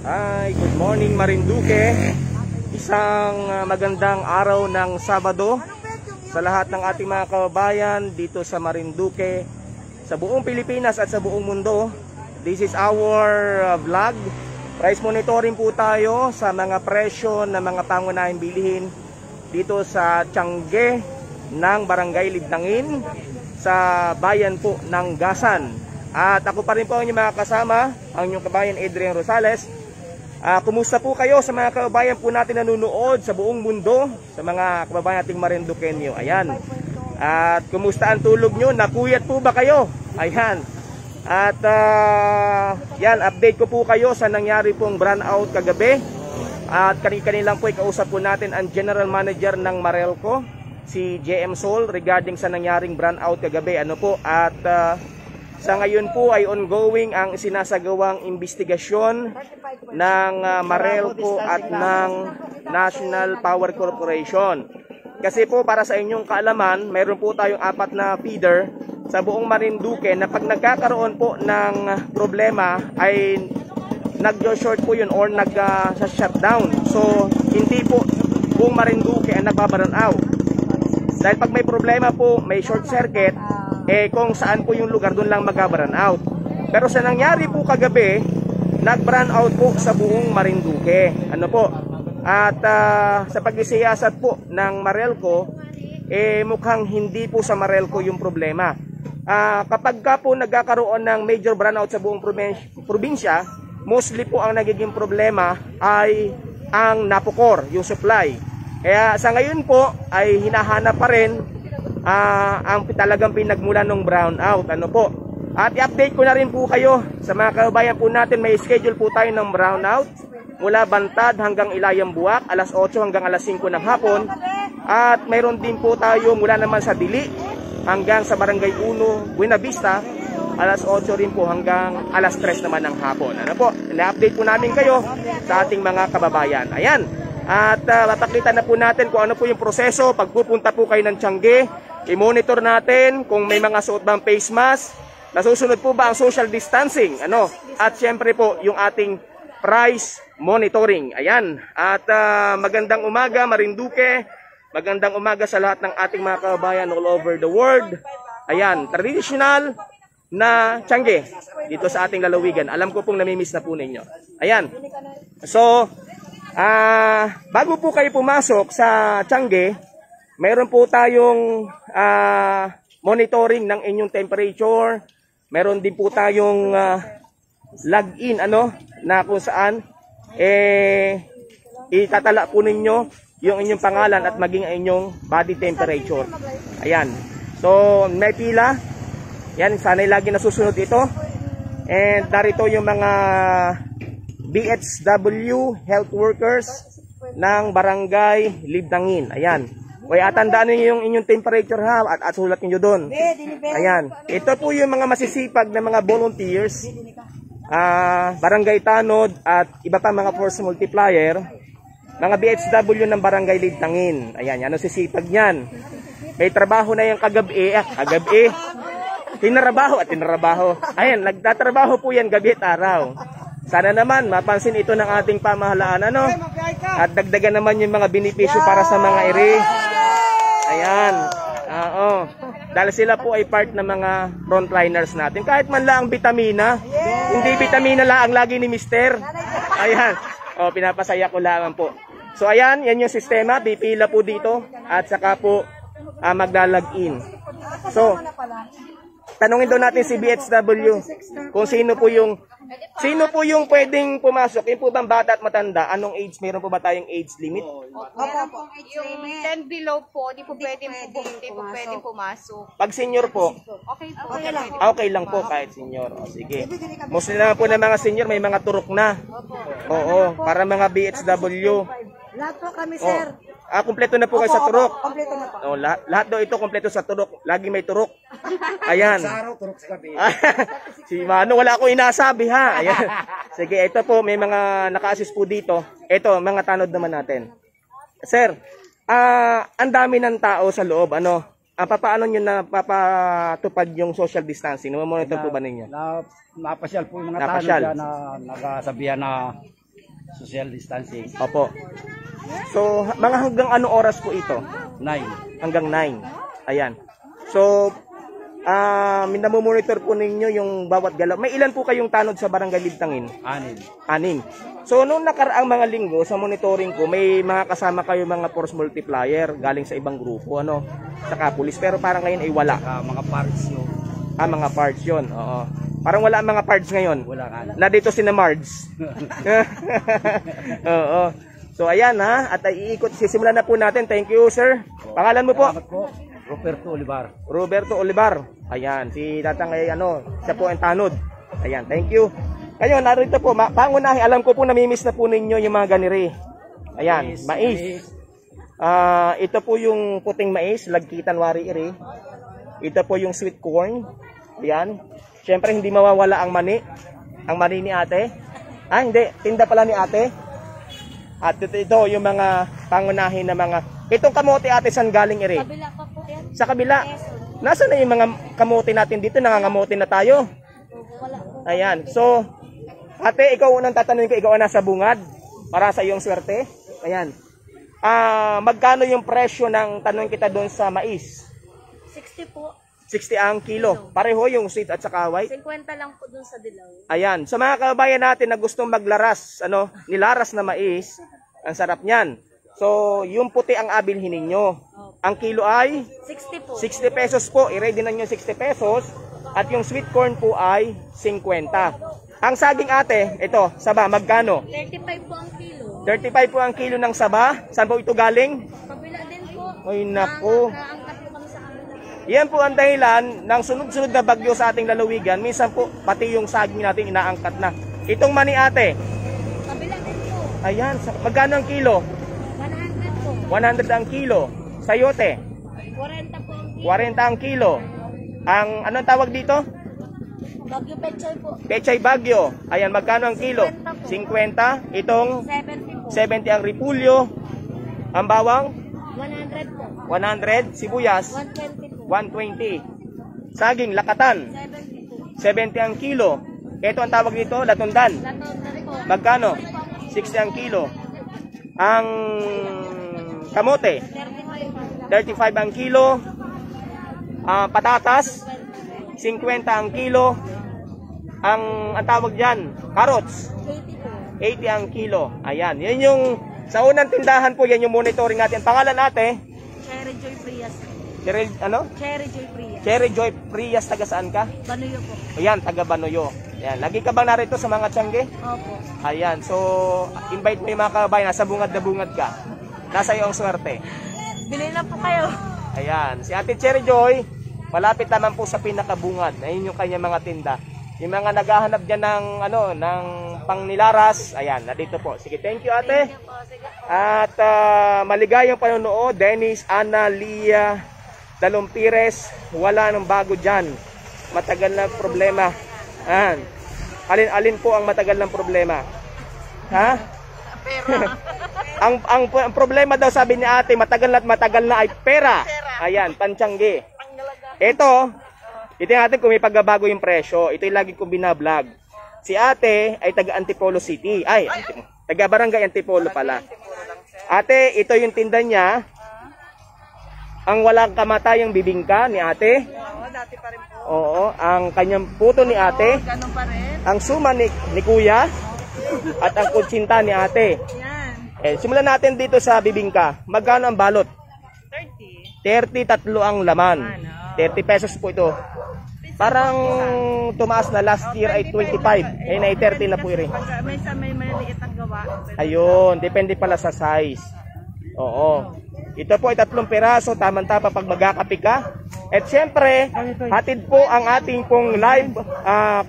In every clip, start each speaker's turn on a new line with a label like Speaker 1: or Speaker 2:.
Speaker 1: Hi, good morning Marinduque. Isang magandang araw ng Sabado sa lahat ng ating mga kababayan dito sa Marinduque, sa buong Pilipinas at sa buong mundo. This is our vlog. Price monitoring po tayo sa mga presyo ng mga pangunahing bilihin dito sa Tiangge ng Barangay Libdangin sa bayan po ng Gasan. At ako pa rin po ang inyong mga kasama, ang inyong kabayan Adrian Rosales. Kumusta po kayo sa mga kababayan po natin nanonood sa buong mundo, sa mga kababayan nating Marinduqueño? Ayan. At kumusta ang tulog nyo? Napuyat po ba kayo? Ayan. At yan, update ko po kayo sa nangyari pong brownout kagabi. At kanilang po ikausap po natin ang General Manager ng Marelco, si JM Sol, regarding sa nangyaring brownout kagabi. Ano po? At sa ngayon po ay ongoing ang sinasagawang investigasyon ng Marelco at ng National Power Corporation. Kasi po, para sa inyong kaalaman, mayroon po tayong 4 na feeder sa buong Marinduque na pag nagkakaroon po ng problema ay nag-short po yun or nag-shutdown. So hindi po buong Marinduque ang nagbabaran out. Dahil pag may problema po, may short circuit, kung saan po yung lugar, doon lang mag-burn out. Pero sa nangyari po kagabi, nag-burn out po sa buong Marinduque. Ano po? At sa pagsisiyasat po ng Marelco, mukhang hindi po sa Marelco yung problema. Kapag ka po nagkakaroon ng major brownout sa buong probinsya, mostly po ang nagiging problema ay ang Napocor, yung supply. Kaya sa ngayon po ay hinahanap pa rin ang talagang pinagmulan ng brownout. Ano po? At i-update ko na rin po kayo sa mga kababayan po natin, may schedule po tayo ng brownout mula Bantad hanggang Ilayang Buwak, alas 8 hanggang alas 5 ng hapon. At mayroon din po tayo mula naman sa Dili hanggang sa Barangay 1, Buena Vista, alas 8 rin po hanggang alas 3 naman ng hapon. Ano po? I-update po namin kayo sa ating mga kababayan. Ayan. At mapakita na po natin kung ano po yung proseso pag pupunta po kayo ng Tiangge. I-monitor natin kung may mga suot bang face mask, nasusunod po ba ang social distancing, ano? At syempre po yung ating price monitoring. Ayan. At magandang umaga Marinduque. Magandang umaga sa lahat ng ating mga kababayan all over the world. Ayan, traditional na Tiangge dito sa ating lalawigan. Alam ko pong namimiss na po ninyo. Ayan. So, bago po kayo pumasok sa Tiangge, mayroon po tayong monitoring ng inyong temperature. Mayroon din po tayong login na kung saan itatala po ninyo yung inyong pangalan at maging inyong body temperature. Ayan. So, may pila. Yan, sana'y lagi nasusunod ito. And narito yung mga BHW health workers ng Barangay Libdangin. Ayan. Kaya tandaan niyo yung inyong temperature ha at sulat niyo doon. Ayan. Ito po yung mga masisipag na mga volunteers, Barangay Tanod at iba pa mga force multiplier, mga BHW ng Barangay Libdangin. Ayan, yan ang sisipag niyan. May trabaho na yung kagabi, tinarabaho at tinarabaho. Ayan, nagtatrabaho po yan gabi at araw. Sana naman mapansin ito ng ating pamahalaan, ano? At dagdagan naman yung mga benepisyo para sa mga iri. Ayan. Oo. Dahil sila po ay part ng mga frontliners natin. Kahit man lang vitamina, hindi vitamina lang ang lagi ni Mister. Ayan. O, pinapasaya ko lang po. So ayan, yan yung sistema. Pipila po dito at saka po maglalagin. So, tanungin daw natin si BHW kung sino po yung pwedeng pumasok. Yung po bang bata at matanda? Anong age? Meron po ba tayong age limit?
Speaker 2: Meron pong age limit. 10 below po, di po pwedeng pumasok.
Speaker 1: Pag senior po?
Speaker 2: Okay po.
Speaker 1: Okay lang po kahit senior. O, sige. Mostly naman po ng mga senior may mga turok na. Oo, para mga BHW.
Speaker 3: Lahat po kami, sir.
Speaker 1: Kumpleto na po kayo sa turok.
Speaker 3: Kompleto na po.
Speaker 1: Lahat daw ito kompleto sa turok. Lagi may turok. Ayan.
Speaker 4: Sa araw, turok sa gabi.
Speaker 1: Si Mano, wala akong inasabi ha. Ayan. Sige, ito po, may mga naka-assist po dito. Ito, mga tanod naman natin. Sir, ang dami ng tao sa loob. Paano nyo na papatupad yung social distancing? Monitor po ba ninyo?
Speaker 4: Napasyal po yung mga tao
Speaker 1: Napasyal.
Speaker 4: dyan na nagsasabihan na social distancing.
Speaker 1: Opo. So, mga hanggang ano oras po ito?
Speaker 4: 9.
Speaker 1: Hanggang 9. Ayan. So, minamomonitor po ninyo yung bawat galaw. May ilan po kayong tanod sa Barangay Libtangin? 6. So, noong nakaraang mga linggo sa monitoring ko, may mga kasama kayo mga force multiplier galing sa ibang grupo, ano, sa kapulis. Pero parang ngayon ay wala.
Speaker 4: Mga parts yun.
Speaker 1: Mga parts yun. Oo. Parang wala ang mga parts ngayon.
Speaker 4: Wala ka na.
Speaker 1: Na dito si na Mards. Oo. So, ayan ha. At iikot. Sisimulan na po natin. Thank you, sir. Pangalan mo po?
Speaker 4: Salamat po. Roberto Olivar.
Speaker 1: Ayan, si Tatang ay siya po ang tanod. Ayan, thank you. Ngayon, narito po, pangunahin, alam ko po namimiss na po ninyo yung mga ganiri. Ayan, mais. Ito po yung puting mais, lagkitan wari iri. Ito po yung sweet corn. Ayan. Siyempre, hindi mawawala ang mani. Ang mani ni ate. Hindi, tinda pala ni ate. At ito yung mga pangunahin na mga... Itong kamote ate, saan galing iri?
Speaker 3: Kabila pa po yan.
Speaker 1: Sa kabila. Nasaan na yung mga kamote natin dito? Nangangamote na tayo.
Speaker 3: Wala po.
Speaker 1: Ayan. So, ate, ikaw unang tatanungin ko, ikaw nasa bungad para sa iyong swerte. Ayan. Magkano yung presyo ng tanong kita doon sa mais?
Speaker 3: 60 po.
Speaker 1: 60 ang kilo. Pareho yung sweet at saka white.
Speaker 3: 50 lang po dun sa dilaw.
Speaker 1: Ayan. Sa mga kababayan natin na gustong maglaras, nilaras na mais, ang sarap niyan. So, yung puti ang abilhin ninyo. Ang kilo ay
Speaker 3: 60 po.
Speaker 1: 60 pesos po. I-ready na nyo 60 pesos. At yung sweet corn po ay 50. Ang saging ate, ito, saba, magkano?
Speaker 3: 35 po ang kilo.
Speaker 1: 35 po ang kilo ng saba. Saan po ito galing?
Speaker 3: Kabila din po.
Speaker 1: Ay, naku.
Speaker 3: Naangkat po kami sa kabila.
Speaker 1: Yan po ang dahilan ng sunod-sunod na bagyo sa ating lalawigan. Minsan po, pati yung saging natin inaangkat na. Itong mani ate.
Speaker 3: Kabila din po.
Speaker 1: Ayan, magkano ang kilo?
Speaker 3: 100 po.
Speaker 1: 100 ang kilo. Sayote,
Speaker 3: 40 po ang kilo.
Speaker 1: 40 ang kilo. Ang anong tawag dito?
Speaker 3: Bagyo Pechay po.
Speaker 1: Pechay Bagyo. Ayan, magkano ang kilo? 50. Itong
Speaker 3: 70 po.
Speaker 1: 70 ang repulyo. Ang bawang?
Speaker 3: 100 po.
Speaker 1: 100. Sibuyas?
Speaker 3: 120 po.
Speaker 1: 120. Saging, lakatan?
Speaker 3: 70 po.
Speaker 1: 70 ang kilo. Ito ang tawag dito, latundan.
Speaker 3: Latondan po.
Speaker 1: Magkano? 60 ang kilo. Ang kamote?
Speaker 3: 35 po.
Speaker 1: 35 ang kilo. Patatas? 50 ang kilo. Ang tawag dyan, carrots?
Speaker 3: 80 po.
Speaker 1: 80 ang kilo. Ayan. Yan yung, sa unang tindahan po, yan yung monitoring natin. Pangalan natin?
Speaker 3: Cherry Joy Prias.
Speaker 1: Cherry,
Speaker 3: Cherry Joy Prias.
Speaker 1: Cherry Joy Prias, taga saan ka?
Speaker 3: Banuyo po.
Speaker 1: Ayan, taga Banoyo. Ayan. Lagi ka bang narito sa mga tiyangge?
Speaker 3: Opo.
Speaker 1: Ayan. So, invite mo yung mga kabayan. Nasa bungad na bungad ka. Nasa iyo ang swerte.
Speaker 3: Bili na po kayo.
Speaker 1: Ayan. Si Ate Cherry Joy, malapit naman po sa pinakabungad. Ayun yung kanyang mga tinda. Yung mga naghahanap dyan ng, ng pangnilaras, ayan, nandito po. Sige, thank you ate.
Speaker 3: Thank you po. Sige.
Speaker 1: At maligayang panonood, Dennis, Ana, Lia, Dalumpires, wala nang bago dyan. Matagal na problema. Alin po ang matagal ng problema? Ha? ang problema daw sabi ni ate, matagal na ay pera. Ayan, pantsanggi. Ito natin kung may pagbabago yung presyo. Ito yung lagi kong binablog. Si ate ay taga Antipolo City. Taga Barangay Antipolo pala. Ate, ito yung tinda niya. Ang walang kamatayang bibingka ni ate.
Speaker 2: Oo, dati pa rin po.
Speaker 1: Oo, ang kanyang puto ni ate.
Speaker 2: Ganun pa rin.
Speaker 1: Ang suma ni kuya. At ang kutsinta ni ate.
Speaker 2: Yan.
Speaker 1: Simulan natin dito sa bibingka. Magkano ang balot?
Speaker 2: 30.
Speaker 1: 33 ang laman. 30 pesos po ito. Parang tumaas na last year ay 25. Ngayon ay 30 na po rin.
Speaker 2: May maliit ang gawa.
Speaker 1: Ayun, depende pala sa size. Oo. Ito po ay 3 piraso, tamang-tama pag magkakape ka. At syempre, hatid po ang ating pong live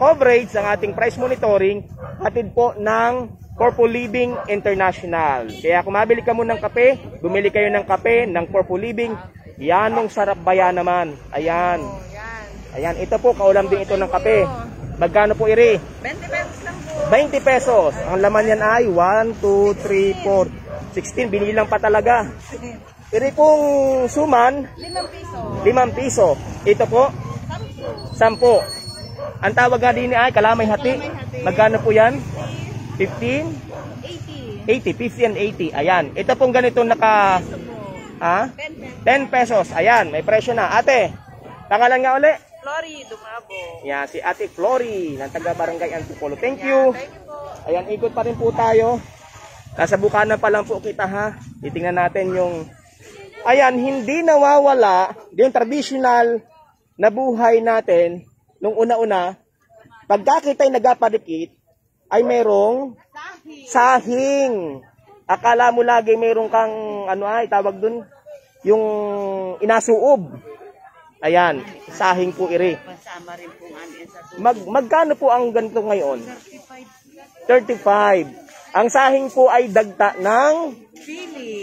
Speaker 1: coverage, ang ating price monitoring, hatid po ng Corpo Living International. Kaya kung mabili ka mo ng kape, bumili kayo ng kape ng Corpo Living. Yanong sarap bayan naman. Ayan. Ayan, ito po, kaulam din ito ng kape. Magkano po iri?
Speaker 2: 20 pesos lang po.
Speaker 1: 20 pesos. Ang laman yan ay 1, 2, 3, 4, 16. Binilang pa talaga. Iri pong suman,
Speaker 2: 5 piso.
Speaker 1: 5 piso. Ito po, 10. Ang tawag nga din ay kalamay hati. Magkano po yan? 15? 80, 50 and 80. Ayan. Ito pong ganito naka 10 pesos. Ayan, may presyo na. Ate, pangalan nga uli?
Speaker 3: Flory, Dumabo.
Speaker 1: Yan, si Ate Flory ng taga Barangay Antipolo. Thank you. Ayan, ikot pa rin po tayo. Nasa bukana pa lang po kita ha. Titingnan natin yung ayan, hindi nawawala yung traditional na buhay natin nung una-una. Pagka kita'y nagapadikit, ay merong sahing. Akala mo lagi merong kang, ano ay, tawag dun, yung inasuob. Ayan, sahing po iri. Magkano po ang ganito ngayon? 35. Ang sahing po ay dagta ng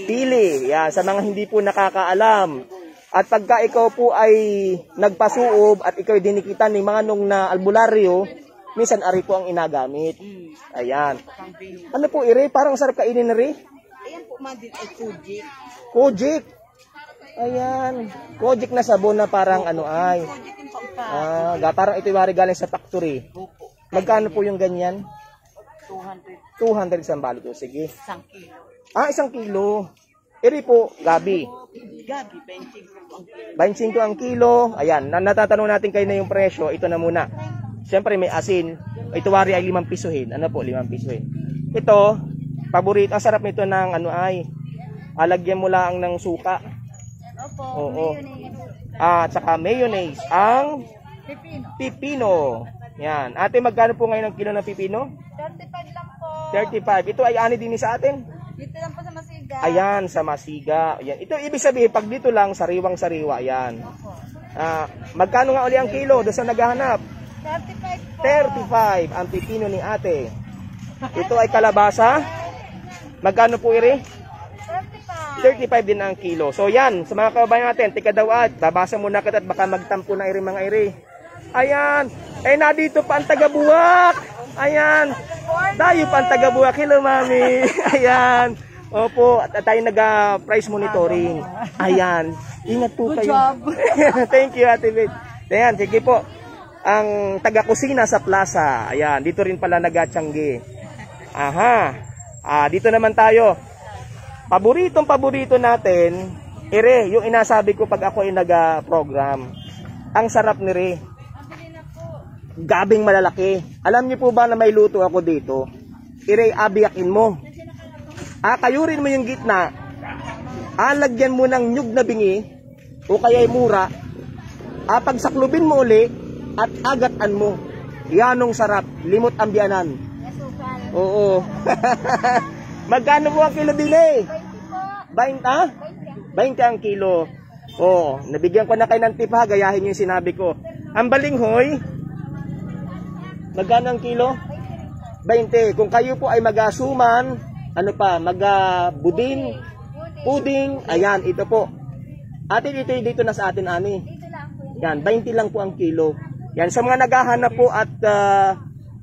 Speaker 1: pili. Yan, sa mga hindi po nakakaalam. At pagka ikaw po ay nagpasuob at ikaw ay dinikitan ng mga nung na albularyo, minsan ari po ang inagamit. Ayan. Ano po iri? Parang sarap kainin na rin.
Speaker 2: Ayan po, madin ay kujik.
Speaker 1: Kojik. Ayan. Kojik na sabon na parang ano ay.
Speaker 2: Kujik yung pampa.
Speaker 1: Parang ito yung galing sa factory. Magkano po yung ganyan? 200 isang balot. Sige.
Speaker 2: 1 kilo.
Speaker 1: 1 kilo. Iri po, gabi.
Speaker 2: Gabi, 25 ang kilo.
Speaker 1: 25 ang kilo. Ayan, natatanong natin kayo na yung presyo. Ito na muna. Siyempre may asin. Ito wari ay 5 pisohin. Ano po, 5 pisohin. Ito, paborito. Ang sarap nito ng ano ay, alagyan mo lang ng suka.
Speaker 2: Opo,
Speaker 1: Oo. Tsaka mayonnaise. Ang pipino. Yan. Ate, magkano po ngayon ang kilo ng pipino?
Speaker 2: 35 lang po.
Speaker 1: 35. Ito ay ani din sa atin.
Speaker 2: Dito lang po sa Masiga.
Speaker 1: Ayan, sa Masiga. Ayan. Ito ibig sabihin, pag dito lang, sariwang-sariwa. Ayan. Magkano nga uli ang kilo doon sa naghahanap?
Speaker 2: 35 po.
Speaker 1: 35 ang pipino ni ate. Ito ay kalabasa. Magkano po iri? 35 din ang kilo. So yan, sa mga kababayan natin, tika daw babasa muna kita at baka magtampo na iri mga iri. Ayan. Na dito pa ang taga-Buwak. Ayan. Tayo pa ang taga-Buwak. Hello, mami. Ayan. Opo, at tayo nag-price monitoring. Ayan. Ingat po kayo. Thank you, Ate Beth. Ayan, sige po. Ang taga-kusina sa plaza. Ayan, dito rin pala nag-tiyanggi. Aha. Dito naman tayo. Paborito natin, ire, yung inasabi ko pag ako ay nag-program. Ang sarap ni Re. Gabing malalaki. Alam niyo po ba na may luto ako dito? Ire, abiyakin mo. Kayurin mo yung gitna. Lagyan mo ng nyug na bingi o kaya'y mura. Pagsaklubin mo uli at agatan mo. Yanong sarap. Limot ang biyanan. Oo. Magkano po ang kilo din eh? 20 ang kilo. Oo. Nabigyan ko na kayo ng tip ha. Gayahin yung sinabi ko. Ang balinghoy, magkano ang kilo? 20. Kung kayo po ay mag-asuman, ano pa, mag-budin, puding, ayan, ito po. Ate, dito na sa atin, ani. Yan, 20 lang po ang kilo. Yan, sa mga naghahanap po at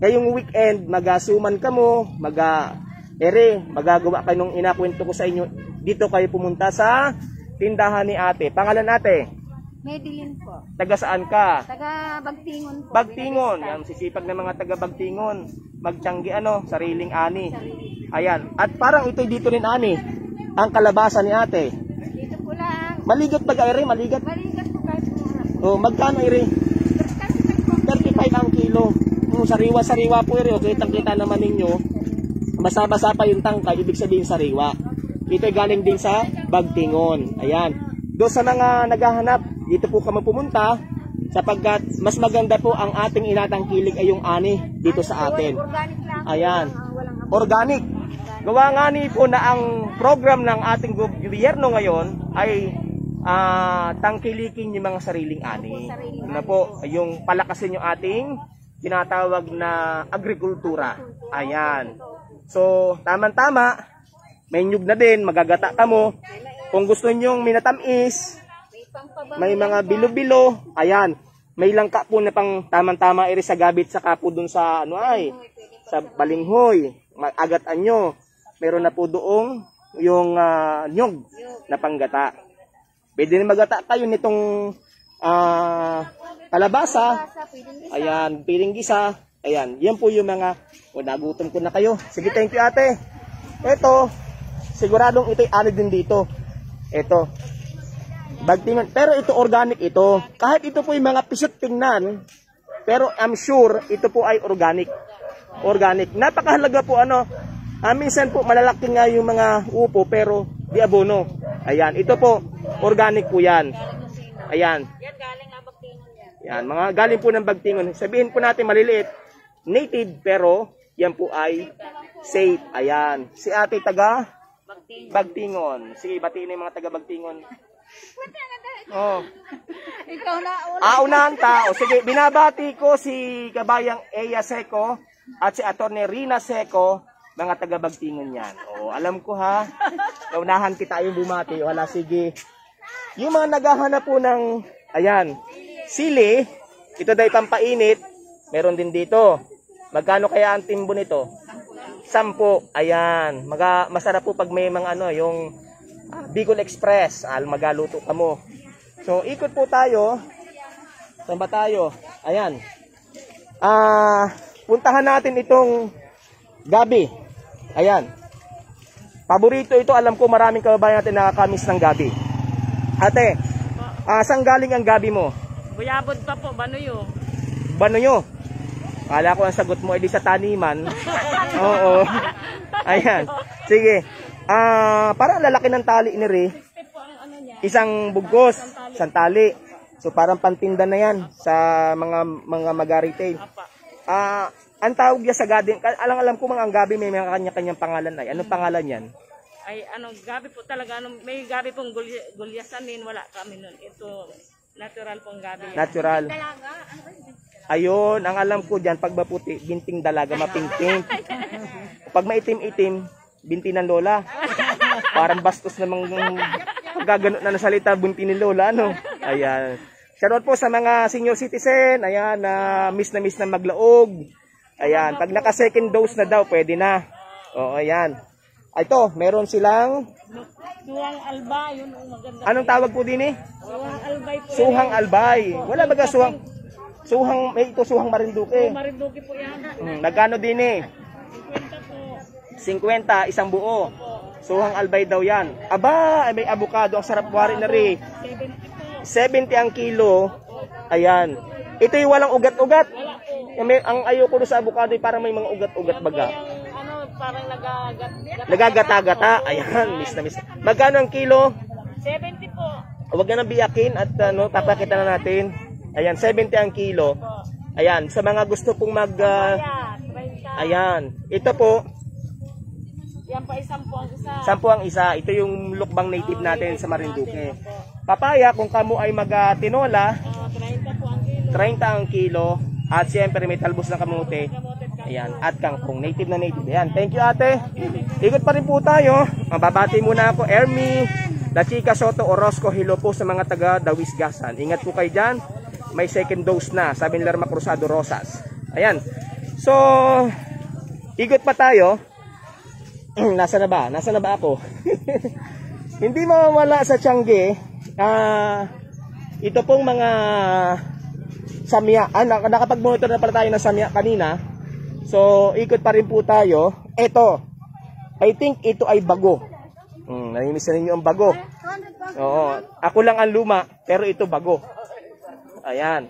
Speaker 1: ngayong weekend, mag-asuman ka mo, magagawa kayo nung inakwento ko sa inyo. Dito kayo pumunta sa tindahan ni ate. Pangalan ate?
Speaker 2: Medellin po.
Speaker 1: Taga saan ka?
Speaker 2: Taga Bagtingon po.
Speaker 1: Bagtingon. Yan, sisipag ng mga taga Bagtingon. Magtiyanggi sariling ani. Ayan. At parang ito dito rin ani. Ang kalabasa ni ate.
Speaker 2: Dito po lang.
Speaker 1: Maligat ba iri? Maligat?
Speaker 2: Maligat po kahit
Speaker 1: magkano iri? 35 ang kilo. Sariwa-sariwa po iri. Kitang-kita naman ninyo. Basa-basa pa yung tangkay. Ibig sabihin sariwa. Ito ay galing din sa Bagtingon. Ayan. Doon sa mga naghahanap, dito po kami pumunta sapagkat mas maganda po ang ating inatangkilig ay yung ani dito sa atin.
Speaker 2: organic lang.
Speaker 1: Ayan. Organic. Gawa nga ni po na ang program ng ating gobyerno ngayon ay tangkilikin yung mga sariling ani. Na po, yung palakasin yung ating tinatawag na agrikultura. Ayan. So, tama-tama, may nyug na din, magagata ka mo. Kung gusto nyong minatamis, may mga bilo-bilo, ayan. May langka po na pang tamang-tama iri sa gabit sa kapo dun sa sa balinghoy. Agatan nyo. Meron na po doong yung nyug na panggata. Pwede na magata kayo nitong kalabasa. Ayan, piring gisa. Ayan, yan po yung mga nagutom ko na kayo. Sige, thank you ate. Ito, siguradong ito'y ano din dito. Ito. Bagtingon. Pero ito organic ito. Kahit ito po yung mga pisot tingnan, pero I'm sure ito po ay organic. Organic. Napakahalaga po ano. Minsan po malalaki nga yung mga upo pero di abono. Ayan, ito po organic po 'yan. Ayan.
Speaker 3: Yan galing nga Bagtingon yan.
Speaker 1: Yan, mga galing po ng Bagtingon. Sabihin po natin maliliit, native pero yan po ay safe. Ayan. Si Ate taga Bagtingon. Sige, batiin na yung mga taga Bagtingon. Oh.
Speaker 2: Ikaw na.
Speaker 1: Unahan tao. Sige, binabati ko si Kabayang Eya Seco at si Atty. Rina Seco, mga taga Bagtingon yan. Oh, alam ko ha. Naunahan kita yung bumati. Wala, sige. Yung mga naghahanap po ng, ayan, sili, ito dahil pampainit, meron din dito. Magkano kaya ang timbo nito? 10. Ayan. Masarap po pag may mga ano, yung Bicol Express. Magaluto ka mo. So, ikot po tayo. Saan ba tayo? Ayan. Puntahan natin itong gabi. Ayan. Paborito ito. Alam ko maraming kababayan natin nakakamiss ng gabi. Ate, saan galing ang gabi mo?
Speaker 3: Buyabod pa po, Banuyo.
Speaker 1: Banuyo. Kala ko ang sagot mo ay di sa taniman. Oo. Ayan. Sige. Parang lalaki ng tali ni Re. Isang bugos, isang tali. So parang pantinda na yan sa mga mag-retail. Ang tawag niya sa garden, alam ko mga ang gabi may mga kanya-kanyang pangalan ay. Anong pangalan yan?
Speaker 3: Ay, gabi po talaga. May gabi pong gulyasanin, wala kami nun. Ito, natural pong gabi.
Speaker 1: Natural. Ayun, ang alam ko dyan, pag maputi, binting dalaga, maping-pink. Pag maitim-itim, binti ng lola. Parang bastos namang gagano na nasalita, binti ni lola, ano? Ayan. Shoutout po sa mga senior citizen, ayan, na miss na maglaog. Ayan, pag naka second dose na daw, pwede na. Oo, ayan. Ito, meron silang
Speaker 3: Suhang Albay, yun ang maganda.
Speaker 1: anong tawag po din eh?
Speaker 3: Suhang Albay po.
Speaker 1: Suhang Albay. Wala baga may ito suhang Marinduque.
Speaker 3: Marinduque po yan.
Speaker 1: Nagkano din eh?
Speaker 3: 50 po.
Speaker 1: 50, isang buo. Suhang Albay daw yan. Aba, may avocado. Ang sarap wari na rin. 70 ang kilo. Ayan. Ito yung walang ugat-ugat. Ang ayoko doon sa avocado ay parang may mga ugat-ugat baga.
Speaker 3: Parang
Speaker 1: Nagagata-gata. Ayan, miss na miss. Magkano ang kilo?
Speaker 3: 70 po.
Speaker 1: Huwag na nang biyakin at papakita na natin. Ayan, 70 ang kilo. Ayan, sa mga gusto pong ayan, ito po.
Speaker 3: Yan pa 10 po ang isa.
Speaker 1: 10 ang isa. Ito yung lukbang native natin sa Marinduque. Papaya, kung kamo ay mag-tinola,
Speaker 3: 30 po ang kilo.
Speaker 1: 30 ang kilo. At siyempre may talbos ng kamote. Ayan, at kangkong. Native na native. Ayan, thank you ate. Ikot pa rin po tayo. Babati muna ako, Ermi, La Chica Soto, Orozco, hello po sa mga taga Dawisgasan. Ingat po kayo dyan. May second dose na, sabi ni Lerma Cruzado Rosas. Ayan. So, ikot pa tayo. Nasa na ba ako? Hindi mawawala sa Tiangge. Ito pong mga samya. Nakapag-monitor na pala tayo ng samya kanina. So, ikot pa rin po tayo. Ito. I think ito ay bago. Namimiss na ninyo ang bago. Oo. Ako lang ang luma, pero ito bago. Ayan.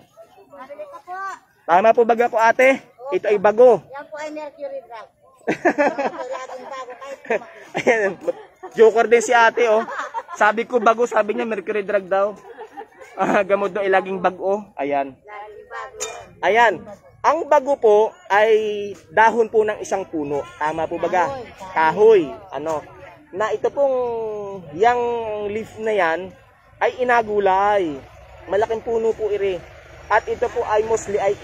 Speaker 1: Tama po baga ko ate? Ito ay bago.
Speaker 2: Yan po ay mercury drug.
Speaker 1: Ayan. Joker din si ate oh. Sabi ko bago, sabi niya mercury drug daw. Gamot daw ay laging bago. Ayan. Ayan. Ang bago po ay dahon po ng isang puno. Tama po baga? Kahoy. Na ito pong yang leaf na yan ay inagulay. Malaking puno po iri. At ito po ay mostly ay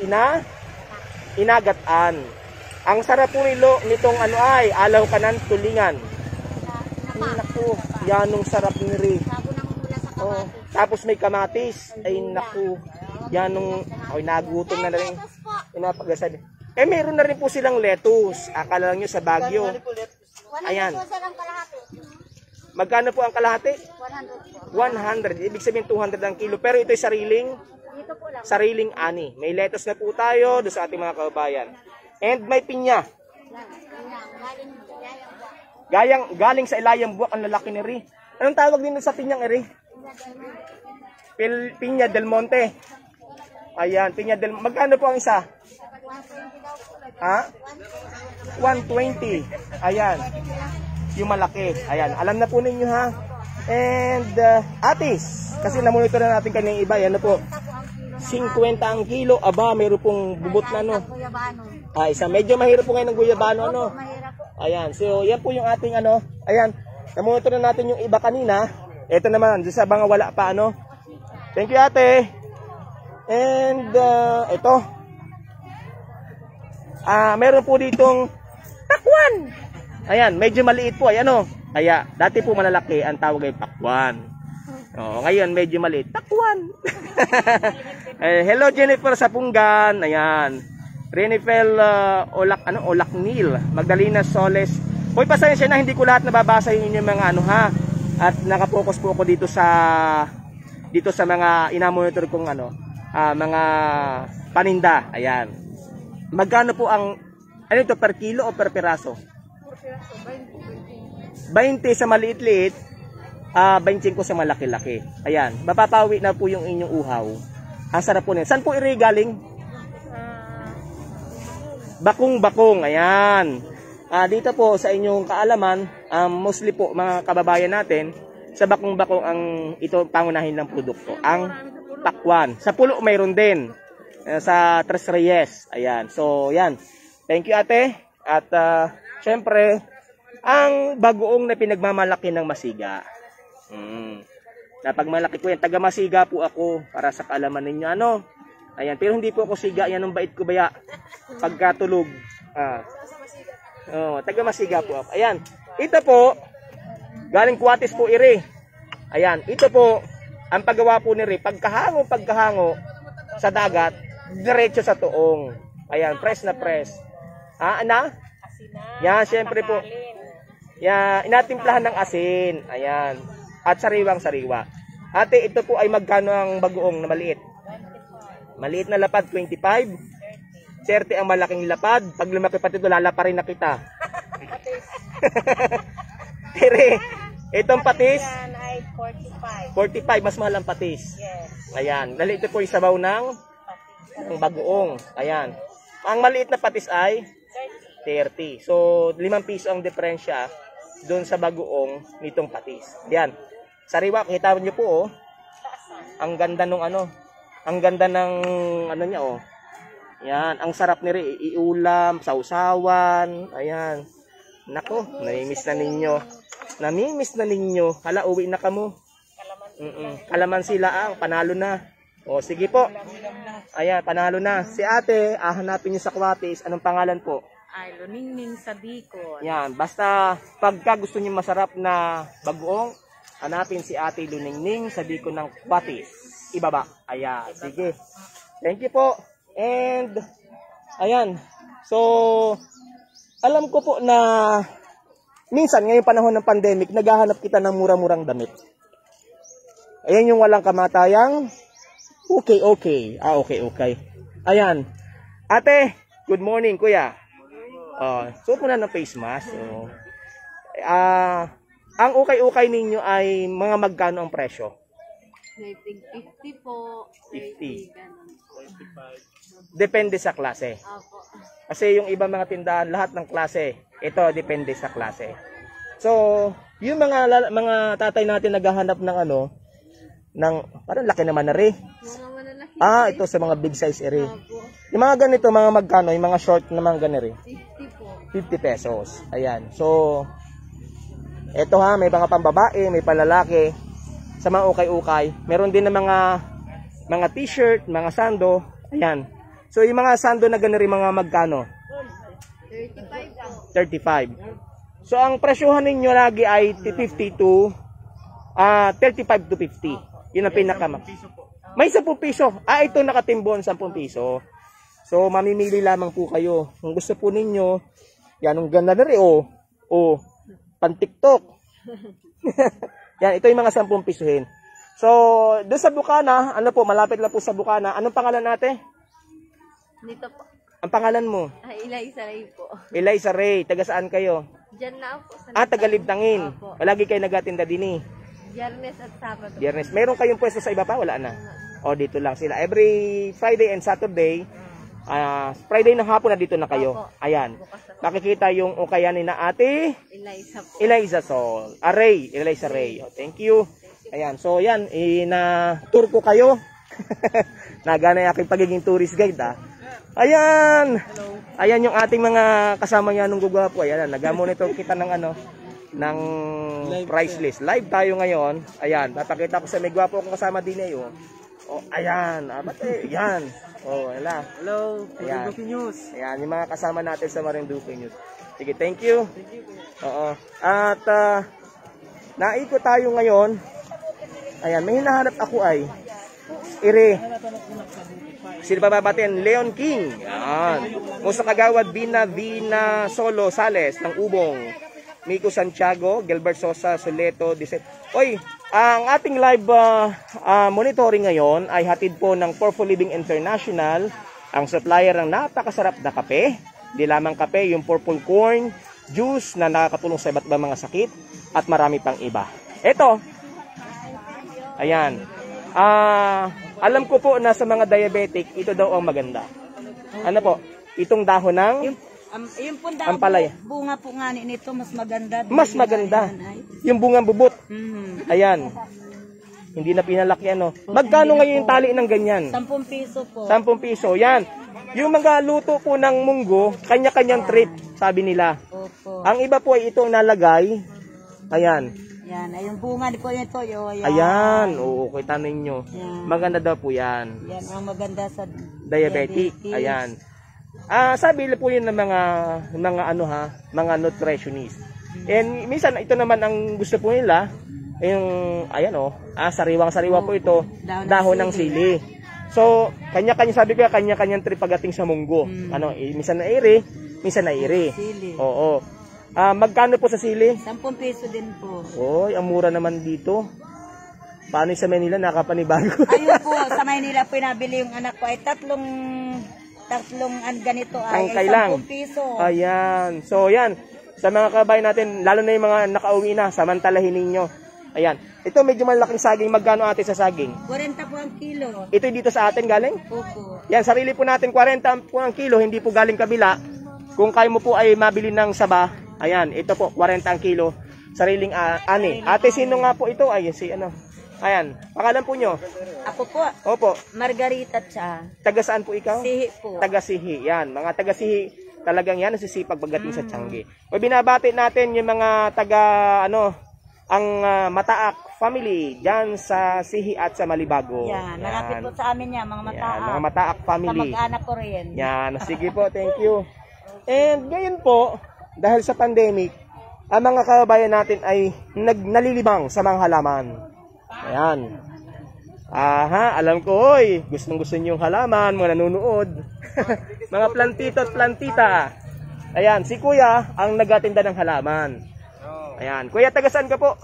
Speaker 1: inagatan. Ang sarap po nitong ay alaw kanan tulingan. Naku, yanong sarap niri. Oh, tapos may kamatis. Ay naku, yanong nagutom na rin. Inapagasad. Meron na rin po silang lettuce. Akala lang nyo sa Baguio. Ayan. Magkano po ang kalahati? 100. Ibig sabihin 200 ang kilo. Pero ito ay sariling ani. May lettuce na po tayo doon sa ating mga kababayan. And may pinya. Galing sa Ilayang Buwak ang lalaki ni Ri. Anong tawag din sa pinyang Ri? Pinya del Monte. Ayan, Pinya del Monte. Magkano po ang isa? Ha? 120. Ayan. Yung malaki. Ayan, alam na po ninyo ha. And atis, kasi namonitor na natin kanina iba, yan na po. 50 ang kilo. Aba, mayroon pong bubot na no. Isa medyo mahirap po ngayon ng guyabano ano. Ayan, so yan po yung ating ano. Ayan, namonitor na natin yung iba kanina. Ito naman, sa mga wala pa ano. Thank you ate. And ito. Meron po ditong pakwan. Ayan, medyo maliit po. Ayan o. Kaya, dati po malalaki, ang tawag ay pakwan. Ngayon, medyo maliit. Pakwan. Hello, Jennifer Sapunggan. Ayan. Renifel Olaknil. Magdalena Soles. Hoy, pasensya na, hindi ko lahat nababasa yung inyong mga ano ha. At nakapokus po ako dito sa mga inamonitor kong ano, mga paninda. Ayan. Magkano po ang, ano ito, per kilo o per piraso? 20 sa maliit-liit, 25 sa malaki-laki. Ayan, mapapawi na po yung inyong uhaw. Ang sarap po nito. Saan po galing? Bakong-bakong, ayan. Dito po sa inyong kaalaman, mostly po mga kababayan natin, sa bakong-bakong ang ito pangunahin ng produkto. Ang pakwan. Sa pulo mayroon din. Sa Tres Reyes. Ayan, so yan. Thank you ate. At syempre, ang bagoong na pinagmamalaki ng Masiga. Napag malaki ko yan, taga Masiga po ako para sa kaalaman ninyo ano. Ayan, pero hindi po ako siga, yan ang bait ko baya. Pagkatulog. Taga Masiga po ako. Ayan, ito po galing Kuwatis po iri. Ayan, ito po ang paggawa po ni Ri, pagkahango sa dagat, diretso sa tuong. Ayan, press na press. Yan, syempre po. Yan, inatimplahan ng asin. Ayan. At sariwang-sariwa. Ate, ito po ay magkano ang bagoong na maliit? Maliit na lapad, 25. 30 ang malaking lapad. Pag lumaki pati ito, lala pa rin na kita. Tere, itong patis?
Speaker 2: Yan ay 45.
Speaker 1: 45, mas mahal ang patis.
Speaker 2: Yes.
Speaker 1: Ayan. Dali ito po yung sabaw ng bagoong. Ayan. Ang maliit na patis ay 30. So, 5 piso ang diferensya doon sa bagoong nitong patis. Yan. Sariwa, kita niyo po oh. Ang ganda nung ano. Ang ganda ng ano niya oh. Yan, ang sarap ni Ri, iulam, sausawan. Ayan. Nako, namimiss na ninyo. Hala, uwi na kamo. Kalamansi laang, panalo na. O, sige po. Ayan, panalo na. Si ate, hanapin niyo sa Kuwatis. Anong pangalan po?
Speaker 3: Ay, Luningning sa Bicol.
Speaker 1: Yan, basta pagka gusto niyo masarap na bagoong, hanapin si ate Luningning sa Bicol ng Kuwatis. Ibaba. Ayan, sige. Thank you po. And, ayan. So, alam ko po na minsan ngayong panahon ng pandemic, naghahanap kita ng mura-murang damit. Ayan yung walang kamatayang okay. Okay. Ayan. Ate, good morning, kuya. So po na ng face mask. So, ang ukay-ukay ninyo ay mga magkano ang presyo?
Speaker 2: 50 po.
Speaker 1: 50. Depende sa klase.
Speaker 2: Opo.
Speaker 1: Kasi yung ibang mga tindahan, lahat ng klase, ito depende sa klase. So, yung mga tatay natin naghahanap ng ano, ng parang laki naman na rin. Ito sa mga big size ere. Yung mga ganito, mga magkano, yung mga short na mga ganito rin.
Speaker 2: 50 po.
Speaker 1: 50 pesos. Ayan. So, ito ha, may mga pambabae, may palalaki. Sa mga ukay-ukay. Meron din na mga t-shirt, mga sando. Ayan. So, yung mga sando na ganito rin, mga magkano? 35. So, ang presyohan ninyo lagi ay 50 to 35 to 50. Yun ang pinakama. May 10 piso. Ito nakatimbon 10 piso. So, mamimili lamang po kayo. Kung gusto po ninyo, yan, ang ganda na rin, pan-TikTok. Yan, ito yung mga 10 pisohin. So, doon sa Bukana, ano po, malapit lang po sa Bukana. Anong pangalan natin?
Speaker 2: Dito po.
Speaker 1: Ang pangalan mo?
Speaker 2: Eliza Ray po.
Speaker 1: Eliza Ray. Taga saan kayo?
Speaker 2: Diyan na po.
Speaker 1: Tagalibtangin. Lagi kayo nagatinda din eh.
Speaker 2: Biyernes at Sabado.
Speaker 1: Biyernes. Meron kayong pwesto sa iba pa? Wala na. O, dito lang sila. Every Friday and Saturday, Friday ng hapon na dito na kayo. Ayan. Makikita yung ukayanin na ate Eliza Sol. Eliza Ray. Thank you. Ayan. So, yan. Tour ko kayo. Nagana yung aking pagiging tourist guide, Ayan. Ayan yung ating mga kasama niya nung gugwapo. Ayan. Nag-monitor kita ng ng price list. Live tayo ngayon. Ayan. Papakita ko sa may gwapo akong kasama din eh. Ayan. Ayan. Wala. Hello. Marinduque News. Ayan. Yung mga kasama natin sa Marinduque News. Sige, thank you. Oo. At naikot tayo ngayon. Ayan. May hinahanap ako ay sino pa babatin? Leon King. Yan. Musa Kagawad, Vina Solo Sales ng Ubong. Miko Santiago, Gilbert Sosa, Soleto, Oy, ang ating live monitoring ngayon ay hatid po ng Purple Living International, ang supplier ng napakasarap na kape. Di lamang kape, yung purple corn, juice na nakakatulong sa iba't ibang mga sakit at marami pang iba. Ito. Ayan. Alam ko po na sa mga diabetic, ito daw ang maganda. Ano po? Itong dahon ng
Speaker 5: yung po daw
Speaker 1: ampalaya.
Speaker 5: Bunga po nga nito mas maganda.
Speaker 1: Mas maganda. Yung bungang bubot. Ayan. Hindi na pinalaki Magkano ngayon yung tali ng ganyan?
Speaker 5: 10 piso po.
Speaker 1: 10 piso. Yan. Yung mga luto po ng munggo, kanya-kanyang trip, sabi nila.
Speaker 5: Opo.
Speaker 1: Ang iba po ay itong nalagay. Ayan.
Speaker 5: Yan, yung bunga po ito.
Speaker 1: Ayan, oo, kita ninyo. Maganda daw po yan.
Speaker 5: Yan, ang maganda sa
Speaker 1: diabetic. Ayan. Sabi po yun ng mga nutritionist. And minsan, ito naman ang gusto po nila, yung, sariwang-sariwa po ito, dahon ng sili. So, kanya-kanya, sabi ko, kanya-kanyang trip pagdating sa munggo. Minsan na iri, minsan na iri. Oo. Magkano po sa sili?
Speaker 5: 10 piso din po.
Speaker 1: Oy, ang mura naman dito. Paano sa Manila nakapanibago?
Speaker 5: Ayun po, sa Maynila po nabili yung anak ko ay tatlong ganito ay 10 piso.
Speaker 1: Ayan. So, yan. Sa mga kabayan natin, lalo na yung mga nakauwi na, samantalahin ninyo. Ayan. Ito medyo malaking saging. Magkano ate sa saging?
Speaker 5: 40 po ang kilo.
Speaker 1: Ito dito sa atin galing?
Speaker 5: Opo.
Speaker 1: Yan, sarili po natin 40 po ang kilo, hindi po galing kabila. Kung kayo mo po ay mabili ng saba, ayan, ito po, 40 ang kilo. Sariling ani. Ate, sino nga po ito? Ay, Ayan, pangalan po nyo?
Speaker 5: Ako po.
Speaker 1: Opo.
Speaker 5: Margarita Cha.
Speaker 1: Taga saan po ikaw?
Speaker 5: Sihi po.
Speaker 1: Taga Sihi. Yan, mga taga Sihi. Talagang yan, nasisipag pagdating sa Tiangge. O binabati natin yung mga taga, ang Mataak family dyan sa Sihi at sa Malibago.
Speaker 5: Yan, malapit po sa amin yan, mga Mataak.
Speaker 1: Yan, mga Mataak family.
Speaker 5: Kamag-anak ko rin.
Speaker 1: Yan, sige po, thank you. And ngayon po, dahil sa pandemic, ang mga kababayan natin ay nalilibang sa mga halaman. Ayan. Alam ko, gustong-gusto niyo yung halaman, mga nanonood. Mga plantito at plantita. Ayan, si Kuya ang nagatinda ng halaman. Ayan, Kuya, taga saan ka po?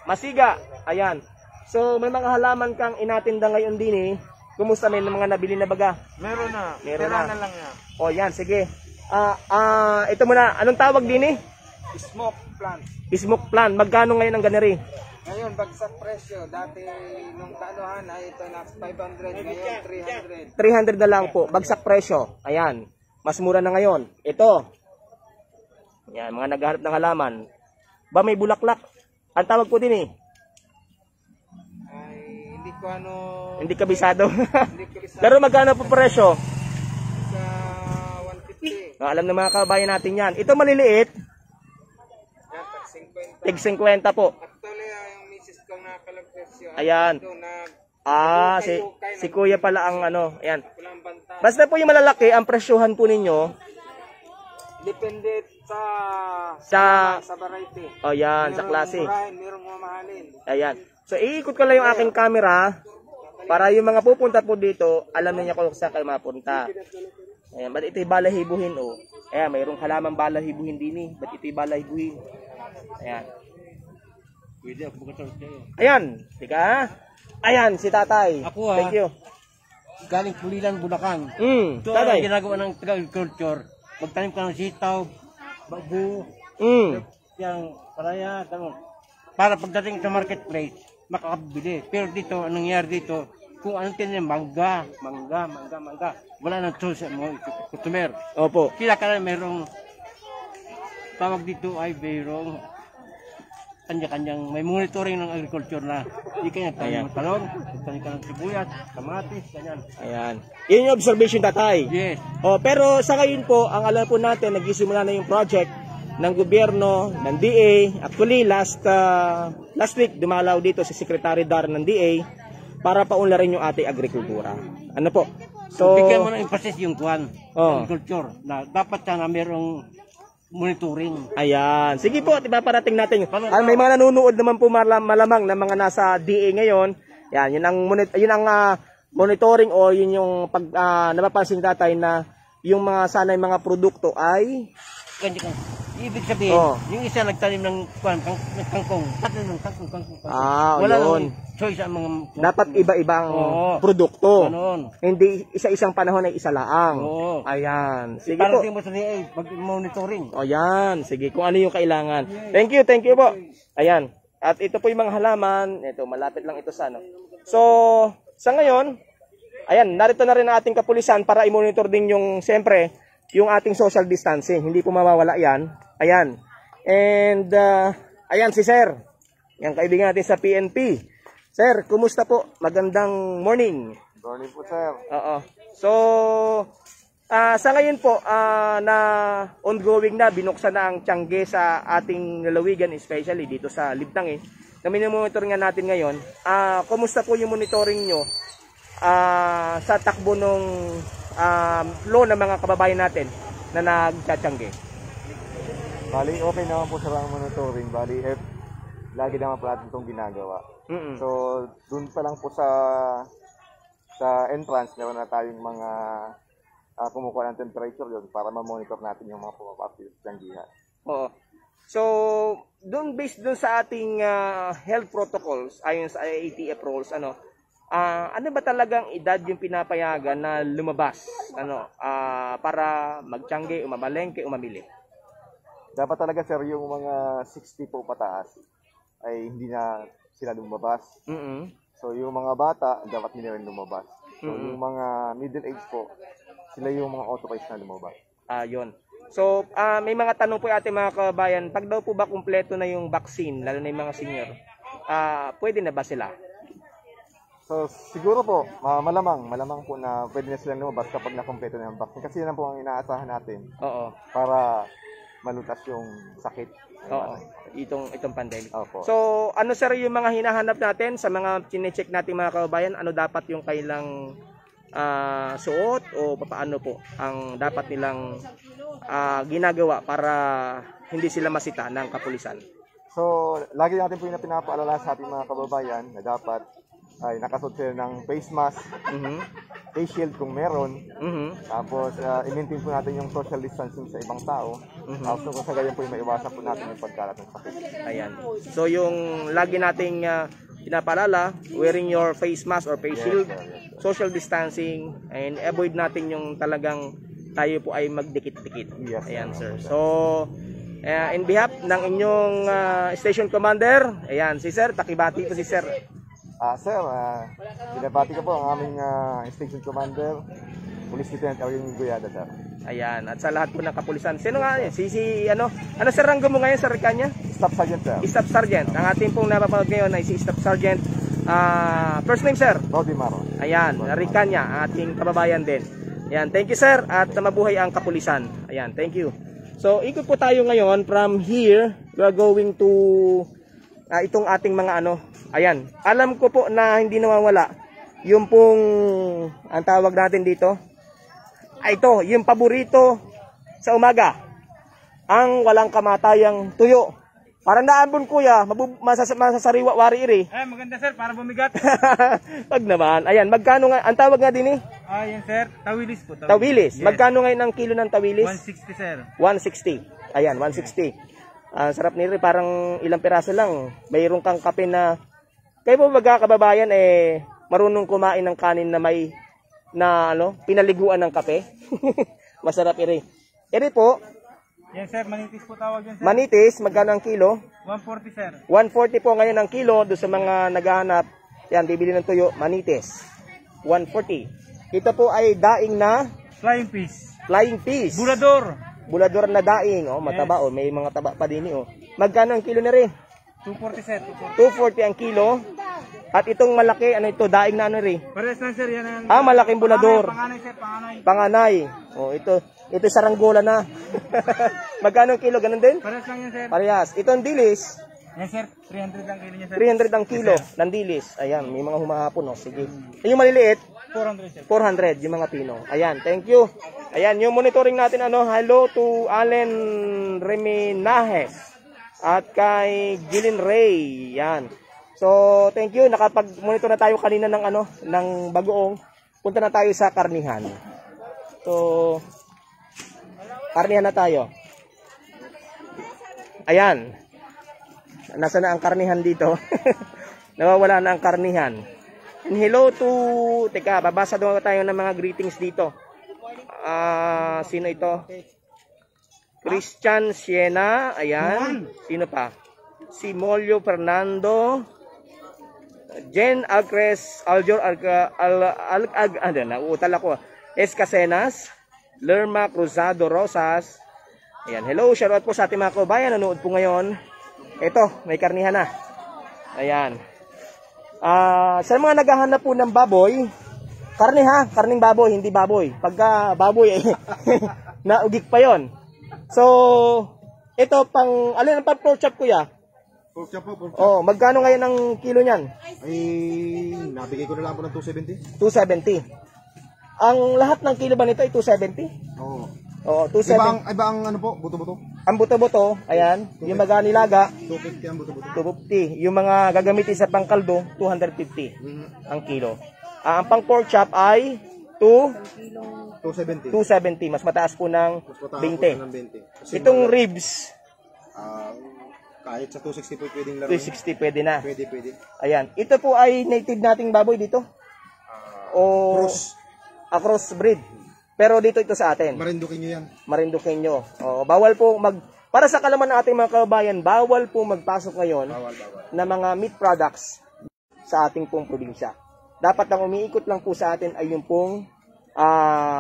Speaker 1: Masiga. Ayan. So, may mga halaman kang inatinda ngayon din Kumusta, may mga nabili na baga?
Speaker 6: Meron na.
Speaker 1: Meron na.
Speaker 6: lang yan.
Speaker 1: O, yan, sige. Ito muna, anong tawag din
Speaker 6: Smoke plant.
Speaker 1: Smoke plant. Magkano ngayon ang ganeri?
Speaker 6: Ngayon, bagsak presyo. Dati, nung kaanuhan ay ito na 500. Ngayon, 300.
Speaker 1: 300 na lang po. Bagsak presyo. Ayan. Mas mura na ngayon. Ito. Yan, mga naghahanap ng halaman. Ba may bulaklak? Ang tawag po din
Speaker 6: Ay, hindi ko
Speaker 1: Hindi kabisado.
Speaker 6: hindi ko bisa
Speaker 1: Pero magkano po presyo?
Speaker 6: sa 150.
Speaker 1: Alam ng mga kabayan natin yan. Ito maliliit.
Speaker 6: Yan, 50.
Speaker 1: Tig 50 po.
Speaker 6: Actually, yung misis ko nakalagpresyo.
Speaker 1: Ayan.
Speaker 6: Doon na
Speaker 1: Si Kuya pala ang ayan.
Speaker 6: walang banta.
Speaker 1: Basta po yung malalaki, ang presyohan po ninyo.
Speaker 6: Depende sa variety.
Speaker 1: O yan, sa klase.
Speaker 6: Merong mamahalin.
Speaker 1: Ayan. So, iikot ko lang yung aking camera para yung mga pupunta po dito, alam niya kung saan kayo mapunta. Ayan, ba't ito'y balahibuhin Ayan, mayroong halamang balahibuhin din Ba't ito'y balahibuhin? Ayan. Ayan, tika Ayan, si tatay.
Speaker 4: Ako,
Speaker 1: Thank you.
Speaker 4: Galing Pulilan, Bulacan. Ito
Speaker 1: Tatay.
Speaker 4: ang ginagawa ng Taga-Agriculture. Magtanim ka ng sitaw, bago, Yang paraya, para pagdating sa marketplace, makakabili. Pero dito, anong nangyari dito, kung anong tinin, mangga. Wala nang choice sa mga customer.
Speaker 1: Opo.
Speaker 4: Kaya ka merong tawag dito ay merong kanya-kanyang may monitoring ng agriculture na hindi kanya tayo ng talong, tayo ka ng sibuyas, kamatis, ganyan.
Speaker 1: Ayan. Yun yung observation, tatay.
Speaker 4: Yes.
Speaker 1: Pero sa ngayon po, ang alam po natin, nagsisimula na yung project ng gobyerno, ng DA. Actually, last week, dumalaw dito si Secretary Dar ng DA para paunlarin yung ating agrikultura. Ano po? So,
Speaker 4: bigyan mo ng emphasis yung agriculture na dapat sana merong monitoring.
Speaker 1: Ayan. Sige po, diba parating natin. May mga nanonood naman po malamang na mga nasa DA ngayon. Yan, yun ang monitoring o yun yung pag napapansin tatay na yung mga sanay mga produkto ay
Speaker 4: ibig sabihin, yung isa nagtanim ng kangkong, tanim ng kangkong. Wala
Speaker 1: yun.
Speaker 4: nang choice ang mga
Speaker 1: dapat iba-ibang produkto.
Speaker 4: Ganon.
Speaker 1: Hindi isa-isang panahon ay isa laang. Ayan. Sige po.
Speaker 4: Parating mo sa DA, mag-monitoring.
Speaker 1: Ayan. Sige, kung ano yung kailangan. Thank you po. Ayan. At ito po yung mga halaman. Ito, malapit lang ito sa ano. So, sa ngayon, ayan, narito na rin ang ating kapulisan para i-monitor din yung, siyempre, yung ating social distancing. Hindi po mawawala yan. Ayan. And, ayan si Sir. Yan, kaibigan natin sa PNP. Sir, kumusta po? Magandang morning.
Speaker 6: Morning po, sir.
Speaker 1: Oo. So, sa ngayon po, na ongoing na, binuksan na ang Tiangge sa ating lalawigan, especially dito sa Libtang. Kami na-monitor nga natin ngayon. Kumusta po yung monitoring nyo sa takbo ng flow ng mga kababayan natin na nagtsatsyangge?
Speaker 6: Bali, okay naman po sa mga monitoring. Bali, lagi naman po natin itong ginagawa. So, dun pa lang po sa entrance, meron na tayong mga kumukuha ng temperature doon para ma-monitor natin yung mga pumapasok sa tiyanggihan.
Speaker 1: Oo. So, based doon sa ating health protocols, ayon sa IATF rules, ano ba talagang edad yung pinapayagan na lumabas para magtiyangge, umamalengke, umamili?
Speaker 6: Dapat talaga, sir, yung mga 60 po pataas ay hindi na sila lumabas. So, yung mga bata, dapat hindi rin lumabas. So, yung mga middle age po, sila yung mga authorized na lumabas.
Speaker 1: Yun. So, may mga tanong po ating mga kabayan. Pag daw po ba kumpleto na yung vaccine, lalo na yung mga senior, pwede na ba sila?
Speaker 6: So, siguro po, malamang po na pwede na silang lumabas kapag na-kumpleto na yung vaccine. Kasi yan po ang inaasahan natin.
Speaker 1: Oo.
Speaker 6: Para malutas yung sakit.
Speaker 1: Oo. Itong pandemic.
Speaker 6: Opo.
Speaker 1: So, ano sir yung mga hinahanap natin sa mga chine-check nating mga kababayan? Ano dapat yung kailang suot o paano po ang dapat nilang ginagawa para hindi sila masita ng kapulisan?
Speaker 6: So, lagi natin po yung pinapaalala sa ating mga kababayan na dapat ay nakasuot sila ng face mask, face shield kung meron, tapos i-maintain po natin yung social distancing sa ibang tao, tapos kung sa ganyan po yung maiwasan po natin yung pagkalat ng sakit.
Speaker 1: Ayan. So yung lagi nating pinapaalala, wearing your face mask or face shield, social distancing, and avoid natin yung talagang tayo po ay magdikit-dikit.
Speaker 6: Yes,
Speaker 1: ayan sir. So, in behalf ng inyong station commander, ayan si sir, takibati po si sir.
Speaker 6: Sir, binabati ko po ang aming station commander, Police Lieutenant Ariel Guyada, sir.
Speaker 1: Ayan, at sa lahat po ng kapulisan. Sino nga yan? Ano sir ranggo mo ngayon sa Rikanya?
Speaker 6: Staff Sergeant, sir.
Speaker 1: Staff Sergeant. Ang ating pong napapanood ngayon ay si Staff Sergeant. First name, sir?
Speaker 6: Rodi Maro.
Speaker 1: Ayan, Rikanya, ang ating kababayan din. Ayan, thank you sir, at mabuhay ang kapulisan. Ayan, thank you. So, ikot po tayo ngayon. From here, we are going to itong ating mga ayan, alam ko po na hindi nawawala yung pong ang tawag natin dito ito, yung paborito sa umaga, ang walang kamatayang tuyo. Parang naambon kuya, masasariwa wari iri.
Speaker 7: Maganda sir, para bumigat.
Speaker 1: Pag naman, ayan, magkano nga, ang tawag nga din
Speaker 7: Yan sir, tawilis po.
Speaker 1: Tawilis.
Speaker 7: Yes.
Speaker 1: Magkano ngayon ang kilo ng tawilis?
Speaker 7: 160 sir.
Speaker 1: 160. Ayan, 160. Sarap nito, parang ilang piraso lang. Mayroon kang kape na, kayo po mga kababayan, marunong kumain ng kanin na may, pinaliguan ng kape. Masarap iri. Iri po,
Speaker 7: Yes sir, manitis po tawag yan sir.
Speaker 1: Manitis, magkano ang kilo?
Speaker 7: 140 sir.
Speaker 1: 140 po ngayon ang kilo. Doon sa mga naghahanap, yan, bibili ng tuyo, manitis. 140. Ito po ay daing na
Speaker 7: Flying fish.
Speaker 1: flying fish.
Speaker 7: Bulador.
Speaker 1: Bulador na daing. Oh, mataba. Oh, may mga taba pa din. Oh. Magkano ang kilo na rin?
Speaker 7: 240 sir. 240.
Speaker 1: 240 ang kilo. At itong malaki, ano ito, daing na ano rin?
Speaker 7: Parehas lang sir, yan ang...
Speaker 1: Malaking bulador.
Speaker 7: Panganay sir, panganay.
Speaker 1: Panganay. Oh, ito saranggola na. Magkano ang kilo? Ganun din?
Speaker 7: Parehas lang yan sir.
Speaker 1: Parehas. Ito ang dilis.
Speaker 7: Yes sir, 300 lang kilo niya sir.
Speaker 1: 300 ang kilo ng dilis. Ayan, may mga humahapon. Oh. Sige. Yung maliliit,
Speaker 7: 400 sir.
Speaker 1: 400 yung mga tino. Ayan, thank you. Ayan, yung monitoring natin, hello to Allen Reminajes at kay Gillen Ray. Yan. So, thank you. Nakapag-monitor na tayo kanina ng bagoong. Punta na tayo sa karnihan. So, karnihan na tayo. Ayan. Nasa na ang karnihan dito? Nawawala na ang karnihan. And hello to... Teka, babasa doon tayo ng mga greetings dito. Sino ito? Christian Siena. Ayan. Sino pa? Si Molio Fernando. Jen Alcres Aljor nauutal ako. Escasenas. Lerma Cruzado Rosas. Ayan. Hello, shoutout po sa ating mga kabayan. Nanood po ngayon. Ito, may karnihan na. Ayan. Sa mga naghahanap po ng baboy, karning baboy, hindi baboy. Pagka baboy, naugik pa yon. So, ito alin ang pork chop kuya?
Speaker 6: Pork chop po, pork chop.
Speaker 1: Oh, magkano ngayon ang kilo niyan?
Speaker 6: Ay, nabigay ko na lang po ng 270.
Speaker 1: 270. Ang lahat ng kilo ba nito ay 270?
Speaker 6: Oo.
Speaker 1: Oh, 270.
Speaker 6: Iba ang ano po, buto-buto?
Speaker 1: Ang buto-buto, ayan, yung mga nilaga,
Speaker 6: 250 ang buto-buto.
Speaker 1: 250. Yung mga gagamitin sa pangkaldo, 250 ang kilo. Ang pang pork chop ay
Speaker 6: 270.
Speaker 1: 270. Mas mataas po ng
Speaker 6: Mas mataas
Speaker 1: 20.
Speaker 6: po ng 20. Kasi
Speaker 1: Itong ribs,
Speaker 6: kahit sa 260 po pwedeng laro.
Speaker 1: 260 pwede na.
Speaker 6: Pwede.
Speaker 1: Ayan. Ito po ay native nating baboy dito? O cross breed. Pero dito ito sa atin.
Speaker 6: Marindukin nyo yan.
Speaker 1: Marinduqueño. Bawal po para sa kalaman ng ating mga kababayan, bawal po magpasok ngayon na mga meat products sa ating pong probinsya. Dapat ang umiikot lang po sa atin ay yung pong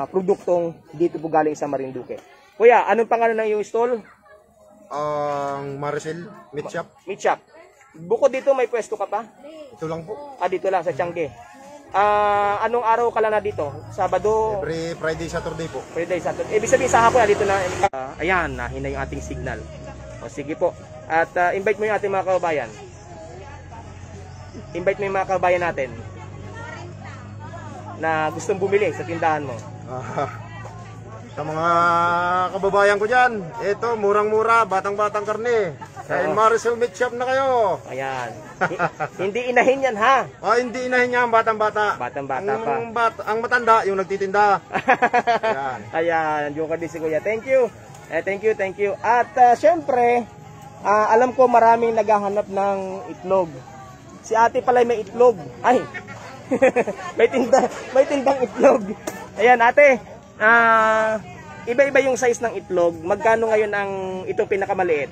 Speaker 1: produktong dito po galing sa Marinduque. Kuya, anong pangalan ng iyong stall?
Speaker 6: Maricel Meat Shop.
Speaker 1: Meat shop. Bukod dito, may pwesto ka pa?
Speaker 6: Ito lang po.
Speaker 1: Dito lang sa Tiangge. Anong araw ka lang na dito? Sabado?
Speaker 6: Every Friday, Saturday po.
Speaker 1: Friday, Saturday. Ibig sabihin sa hapon dito na. Ayan, nahina yung ating signal. O sige po. At invite mo yung ating mga kababayan. Invite mo yung mga kababayan natin na gustong bumili sa tindahan mo.
Speaker 6: Sa mga kababayan ko dyan, ito, murang-mura, batang-batang karne. Kaya Maricel Meat Shop na kayo.
Speaker 1: Ayan. Hindi inahin yan ha.
Speaker 6: Hindi inahin niya ang batang-bata.
Speaker 1: Batang-bata pa.
Speaker 6: Ang matanda, yung nagtitinda. Ayan.
Speaker 1: Ayan, joker din si Kuya. Thank you. Thank you. At syempre, alam ko maraming naghahanap ng itlog. Si ate pala may itlog. Ay, may tindang itlog. Ayan, ate. Iba-iba yung size ng itlog. Magkano ngayon ang itong pinakamaliit?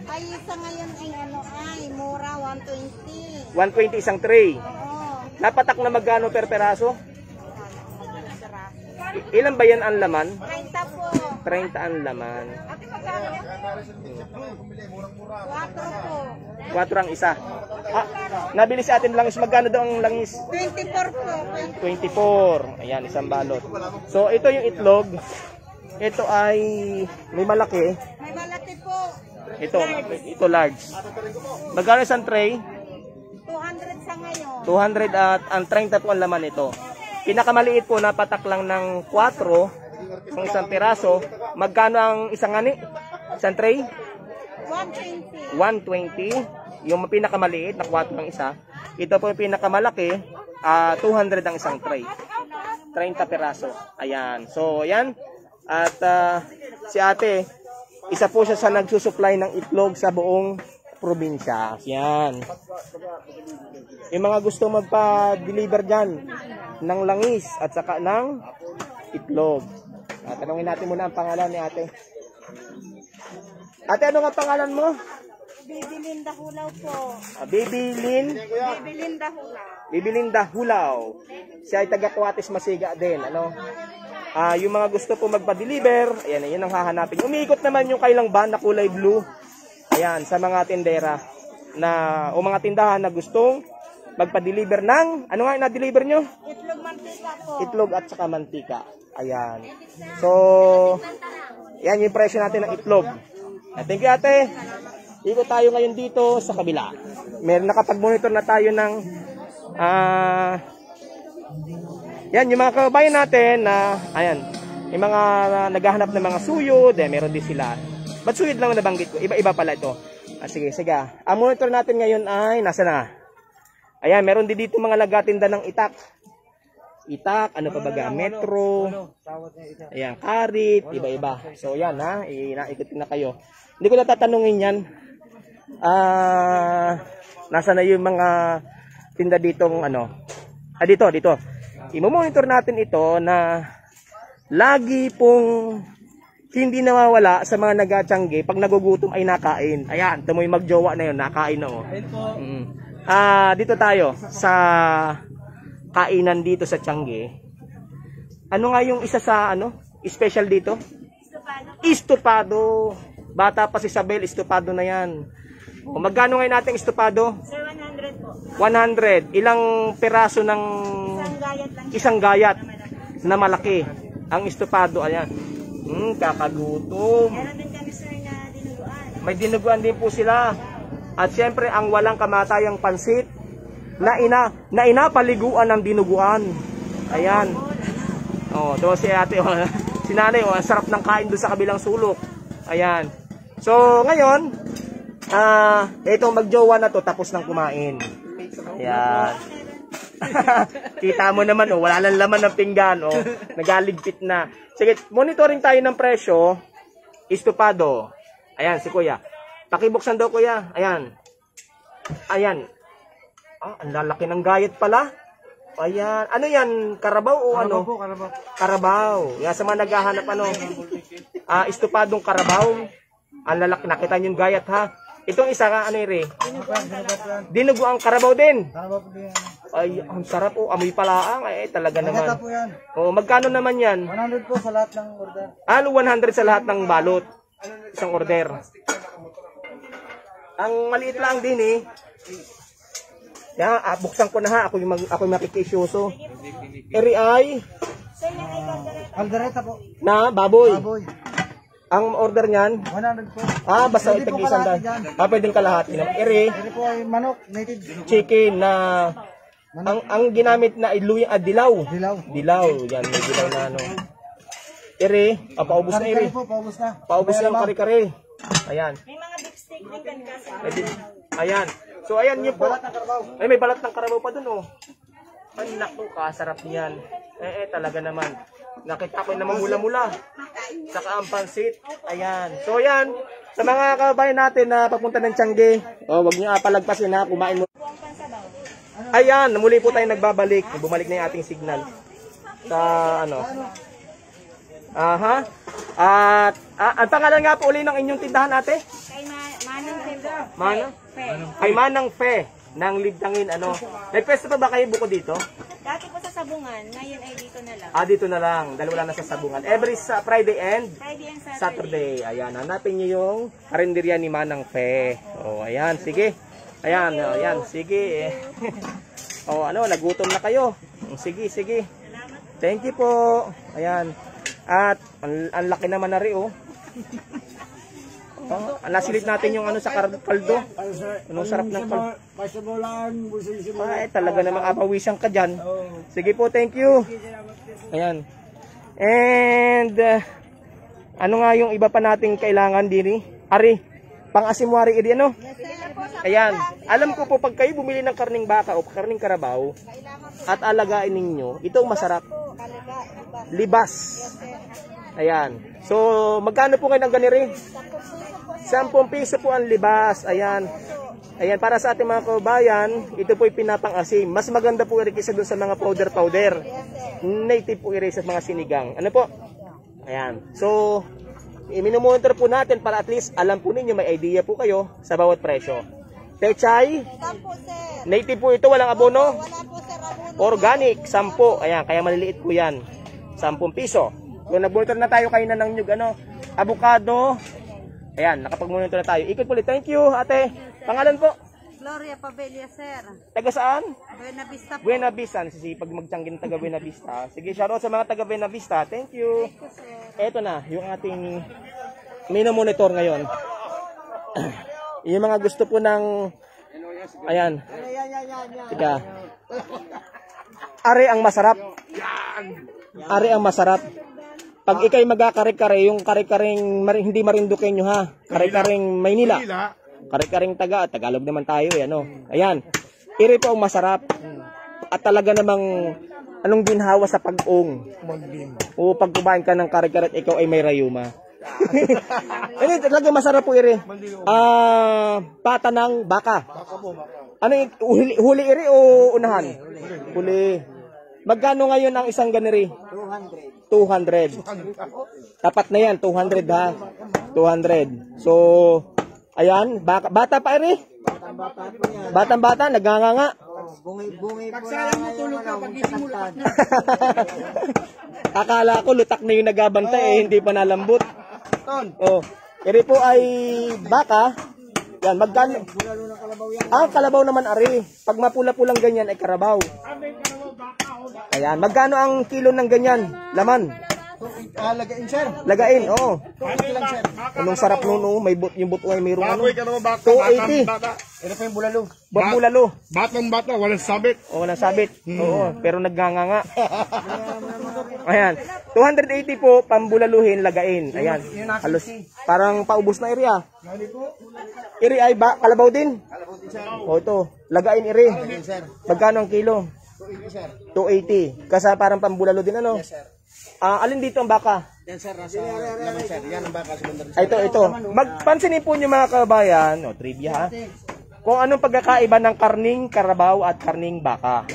Speaker 8: Ay, isa ngayon ay mura, 120.
Speaker 1: 120 isang tray.
Speaker 8: Oo.
Speaker 1: Napatak na magkano per peraso? Ilan ba yan ang laman?
Speaker 8: 30 po.
Speaker 1: 30 ang laman.
Speaker 8: Ate, magkano yan? 4 po.
Speaker 1: 4 ang isa. Nabili si atin langis. Magkano daw ang langis?
Speaker 8: 24 po.
Speaker 1: 24. Ayan, isang balot. So, ito yung itlog. Ito ay may malaki.
Speaker 8: May malaki po.
Speaker 1: Ito large. Magkano isang tray?
Speaker 8: 200 sa ngayon.
Speaker 1: 200 at ang 30 po ang laman ito. Pinakamaliit po, napatak lang ng 4 ang isang piraso. Magkano ang isang ani? Isang tray?
Speaker 8: 120.
Speaker 1: 120. Yung pinakamaliit na 4 ang isa. Ito po yung pinakamalaki, 200 ang isang tray. 30 piraso. Ayan. So, ayan. At si ate, isa po siya sa nagsusupply ng itlog sa buong probinsya. Yan. Yung mga gusto magpa-deliver dyan ng langis at saka ng itlog. Tanungin natin muna ang pangalan ni ate. Ate, ano nga pangalan mo?
Speaker 8: Bibilinda Hulaw po.
Speaker 1: Bibilinda
Speaker 8: Hulaw.
Speaker 1: Bibilinda Hulaw. Siya ay taga Coates Masiga din, ano? Yung mga gusto po magpa-deliver, ayan, yun ang hahanapin. Umiikot naman yung kailang van na kulay blue. Ayan, sa mga tindera o mga tindahan na gustong magpa-deliver ng, ano nga na-deliver nyo?
Speaker 8: Itlog mantika po.
Speaker 1: Itlog at saka mantika. Ayan. So, yan yung presyo natin ng itlog. Thank you, ate. Ikot tayo ngayon dito sa kabila. Nakapag-monitor na tayo ng yan, yung mga kabayan natin na ayan, yung mga naghahanap ng mga suyod, meron din sila. Ba't suyod lang nabanggit ko? Iba-iba pala ito. Sige. Ang monitor natin ngayon ay nasa na? Ayan, meron din dito mga nagatinda ng itak. Itak, ano pa baga? Metro. Ayan, karit, iba-iba. So yan ha, inaikutin na kayo. Hindi ko natatanungin yan. Nasa na yung mga tinda ditong ano? Dito. Imo-monitor natin ito na lagi pong hindi nawawala sa mga nagatiyangge pag nagugutom ay nakain. Ayan, tumoy magjowa na yun, nakain na dito tayo sa kainan dito sa Tiangge. Ano nga yung isa sa special dito? Estopado. Bata pa si Isabel, estopado na yan. Magkano ngayon natin estopado?
Speaker 8: Sir, 100 po.
Speaker 1: 100. Ilang peraso ng isang gayat na malaki? Ang estopado, ayan. Kakagutom.
Speaker 8: Meron din kami, sir, na dinuguan.
Speaker 1: May dinuguan din po sila. At siyempre, ang walang kamatayang pansit na inapaliguan ng dinuguan. Ayan. Doon si ate, si nanay, ang sarap ng kain doon sa kabilang sulok. Ayan. So, ngayon, itong magjowa na to, tapos nang kumain. Ayan. Kita mo naman, wala lang laman ng pinggan, nagaligpit na. Sige, monitoring tayo ng presyo. Estopado. Ayan, si kuya. Pakibuksan daw, kuya. Ayan. Ang lalaki ng gayat pala. Ayan. Ano yan? Karabaw o ano? Karabaw. Yan sa mga naghahanap estopadong karabaw. Ang lalaki. Nakita nyo yung gayat ha. Itong isa ka, dinugo ang karabaw din. Ay, ang sarap amoy palaang. Talaga naman. Magkano naman yan?
Speaker 7: 100 po sa lahat ng order.
Speaker 1: 100 sa lahat ng balot. Isang order. Ang maliit lang din Yan, buksan ko na ha. Ako yung makikisyoso. Eri ay?
Speaker 7: Caldereta po.
Speaker 1: Na, baboy.
Speaker 7: Baboy.
Speaker 1: Ang order niyan?
Speaker 7: 100 po.
Speaker 1: Basta itag-isang daan. Pwedeng kalahati. Eri?
Speaker 7: Eri po ay manok, native.
Speaker 1: Chicken na, ang ginamit na dilaw.
Speaker 7: Dilaw.
Speaker 1: Yan, may dilaw na Eri, paubos na eri. Paubos na yung kare-kare. Ayan.
Speaker 8: May mga beef steak din kan kasi.
Speaker 1: Ayan. So ayan niyo po. Ay, may balat ng karabaw pa dun Ay, naku, kasarap niyan. Talaga naman. Nakita ko na mamula-mula. Saka ang pansit. Ayan. So ayan, sa mga kabayan natin na papunta ng Tiangge, wag niyo palagpasin ha, kumain mo. Ayan, muli po tayo nagbabalik. Bumalik na yung ating signal. Sa At ang pangalan nga po uli ng inyong tindahan, ate?
Speaker 8: Kay Manang Fe.
Speaker 1: Ay Manang Fe ng Libdangin. May pwesto pa ba kayo buko dito?
Speaker 8: Dati po sa Sabungan, ngayon ay dito na lang.
Speaker 1: Dito na lang. Dahil wala na sa Sabungan. Every Friday and
Speaker 8: Friday and
Speaker 1: Saturday. Ayan, hanapin niyo yung karinderya ni Manang Fe. Ayan, sige. Ayan, sige. Nagutom na kayo. Sige. Thank you po. Ayan. At ang laki naman na rin nasilip natin yung sa kaldo. Anong sarap ng kaldo. Talaga namang apawisan ka dyan. Sige po, thank you. Ayan. And ano nga yung iba pa nating kailangan din Ari, pang-asimwari Ayan. Alam ko po pag kayo bumili ng karning baka o karning karabaw at alagain ninyo, itong masarap. Libas. Ayan. So, magkano po kayo ng ganiri? 10 piso po ang libas. Ayan. Para sa ating mga kabayan, ito po ay pinapang-asim. Mas maganda po kaysa doon sa mga powder. Native po sa mga sinigang. Ano po? Ayan. So, i-monitor po natin para at least alam po ninyo, may idea po kayo sa bawat presyo. Pechay, native po ito, walang abono. Organic, 10. Ayan, kaya maliliit po yan. 10 piso. Kung nag-monitor na tayo kayo na ng nyug, avocado. Ayan, nakapag-monitor na tayo. Ikot po ulit. Thank you, ate. Pangalan po?
Speaker 5: Gloria Pabella, sir.
Speaker 1: Taga saan?
Speaker 5: Buena Vista po.
Speaker 1: Buena Vista. Sisipag magtsanggin taga Buena Vista. Sige, shoutout sa mga taga Buena Vista. Thank you. Eto na, yung ating mino-monitor ngayon. Yung mga gusto po ng... Ayan. Tiga. Are ang masarap. Are ang masarap. Pag ikay magkakare-kare, yung kare-karing hindi Marinduque nyo ha. Kare-karing Maynila. Kare-karing Tagalog naman tayo eh, Ayan. Iri po ang masarap. At talaga namang anong ginhawa sa pag-ong. O pag kumain ka ng kare-kare at ikaw ay may rayuma. Ano talaga masarap po iri. Pata ng baka. Ano yung huli iri o unahan? Huli. Magkano ngayon ang isang ganiri? 200. Tapat na yan, 200 ha. 200. So, ayan, bata pa iri. Batang-bata, naganganga.
Speaker 7: Bungi po na tulog ka pag isimula.
Speaker 1: Akala ko lutak na yung nagabantay hindi pa nalambot. Oh, iri po ay baka. Yan, magkano? Kalabaw naman ari. Pag mapula-pulang ganyan ay karabaw. Ayan, magkano ang kilo ng ganyan? Laman.
Speaker 7: Lagain, sir.
Speaker 1: Lagain, oo. Anong sarap nun, may yung buto ay mayroong 280.
Speaker 7: Ito po yung bulalo.
Speaker 1: Bulalo.
Speaker 6: Batang-bata, walang sabit.
Speaker 1: Walang sabit. Oo, pero nagganganga. Ayan. 280 po, pambulaluhin, lagain. Ayan. Halos, parang paubos na area. Iri ay kalabaw din? O ito, lagain iri. Magkano ang kilo? 280. Kasi parang pambulalo din
Speaker 7: Yes, sir.
Speaker 1: Alin dito ang baka?
Speaker 7: Yan, sir. Naman, sir. Yan ang baka sa bandar.
Speaker 1: Ito. Magpansinin po niyo mga kabayan, trivia ha. Kung anong pagkakaiba ng karning karabaw at karning baka.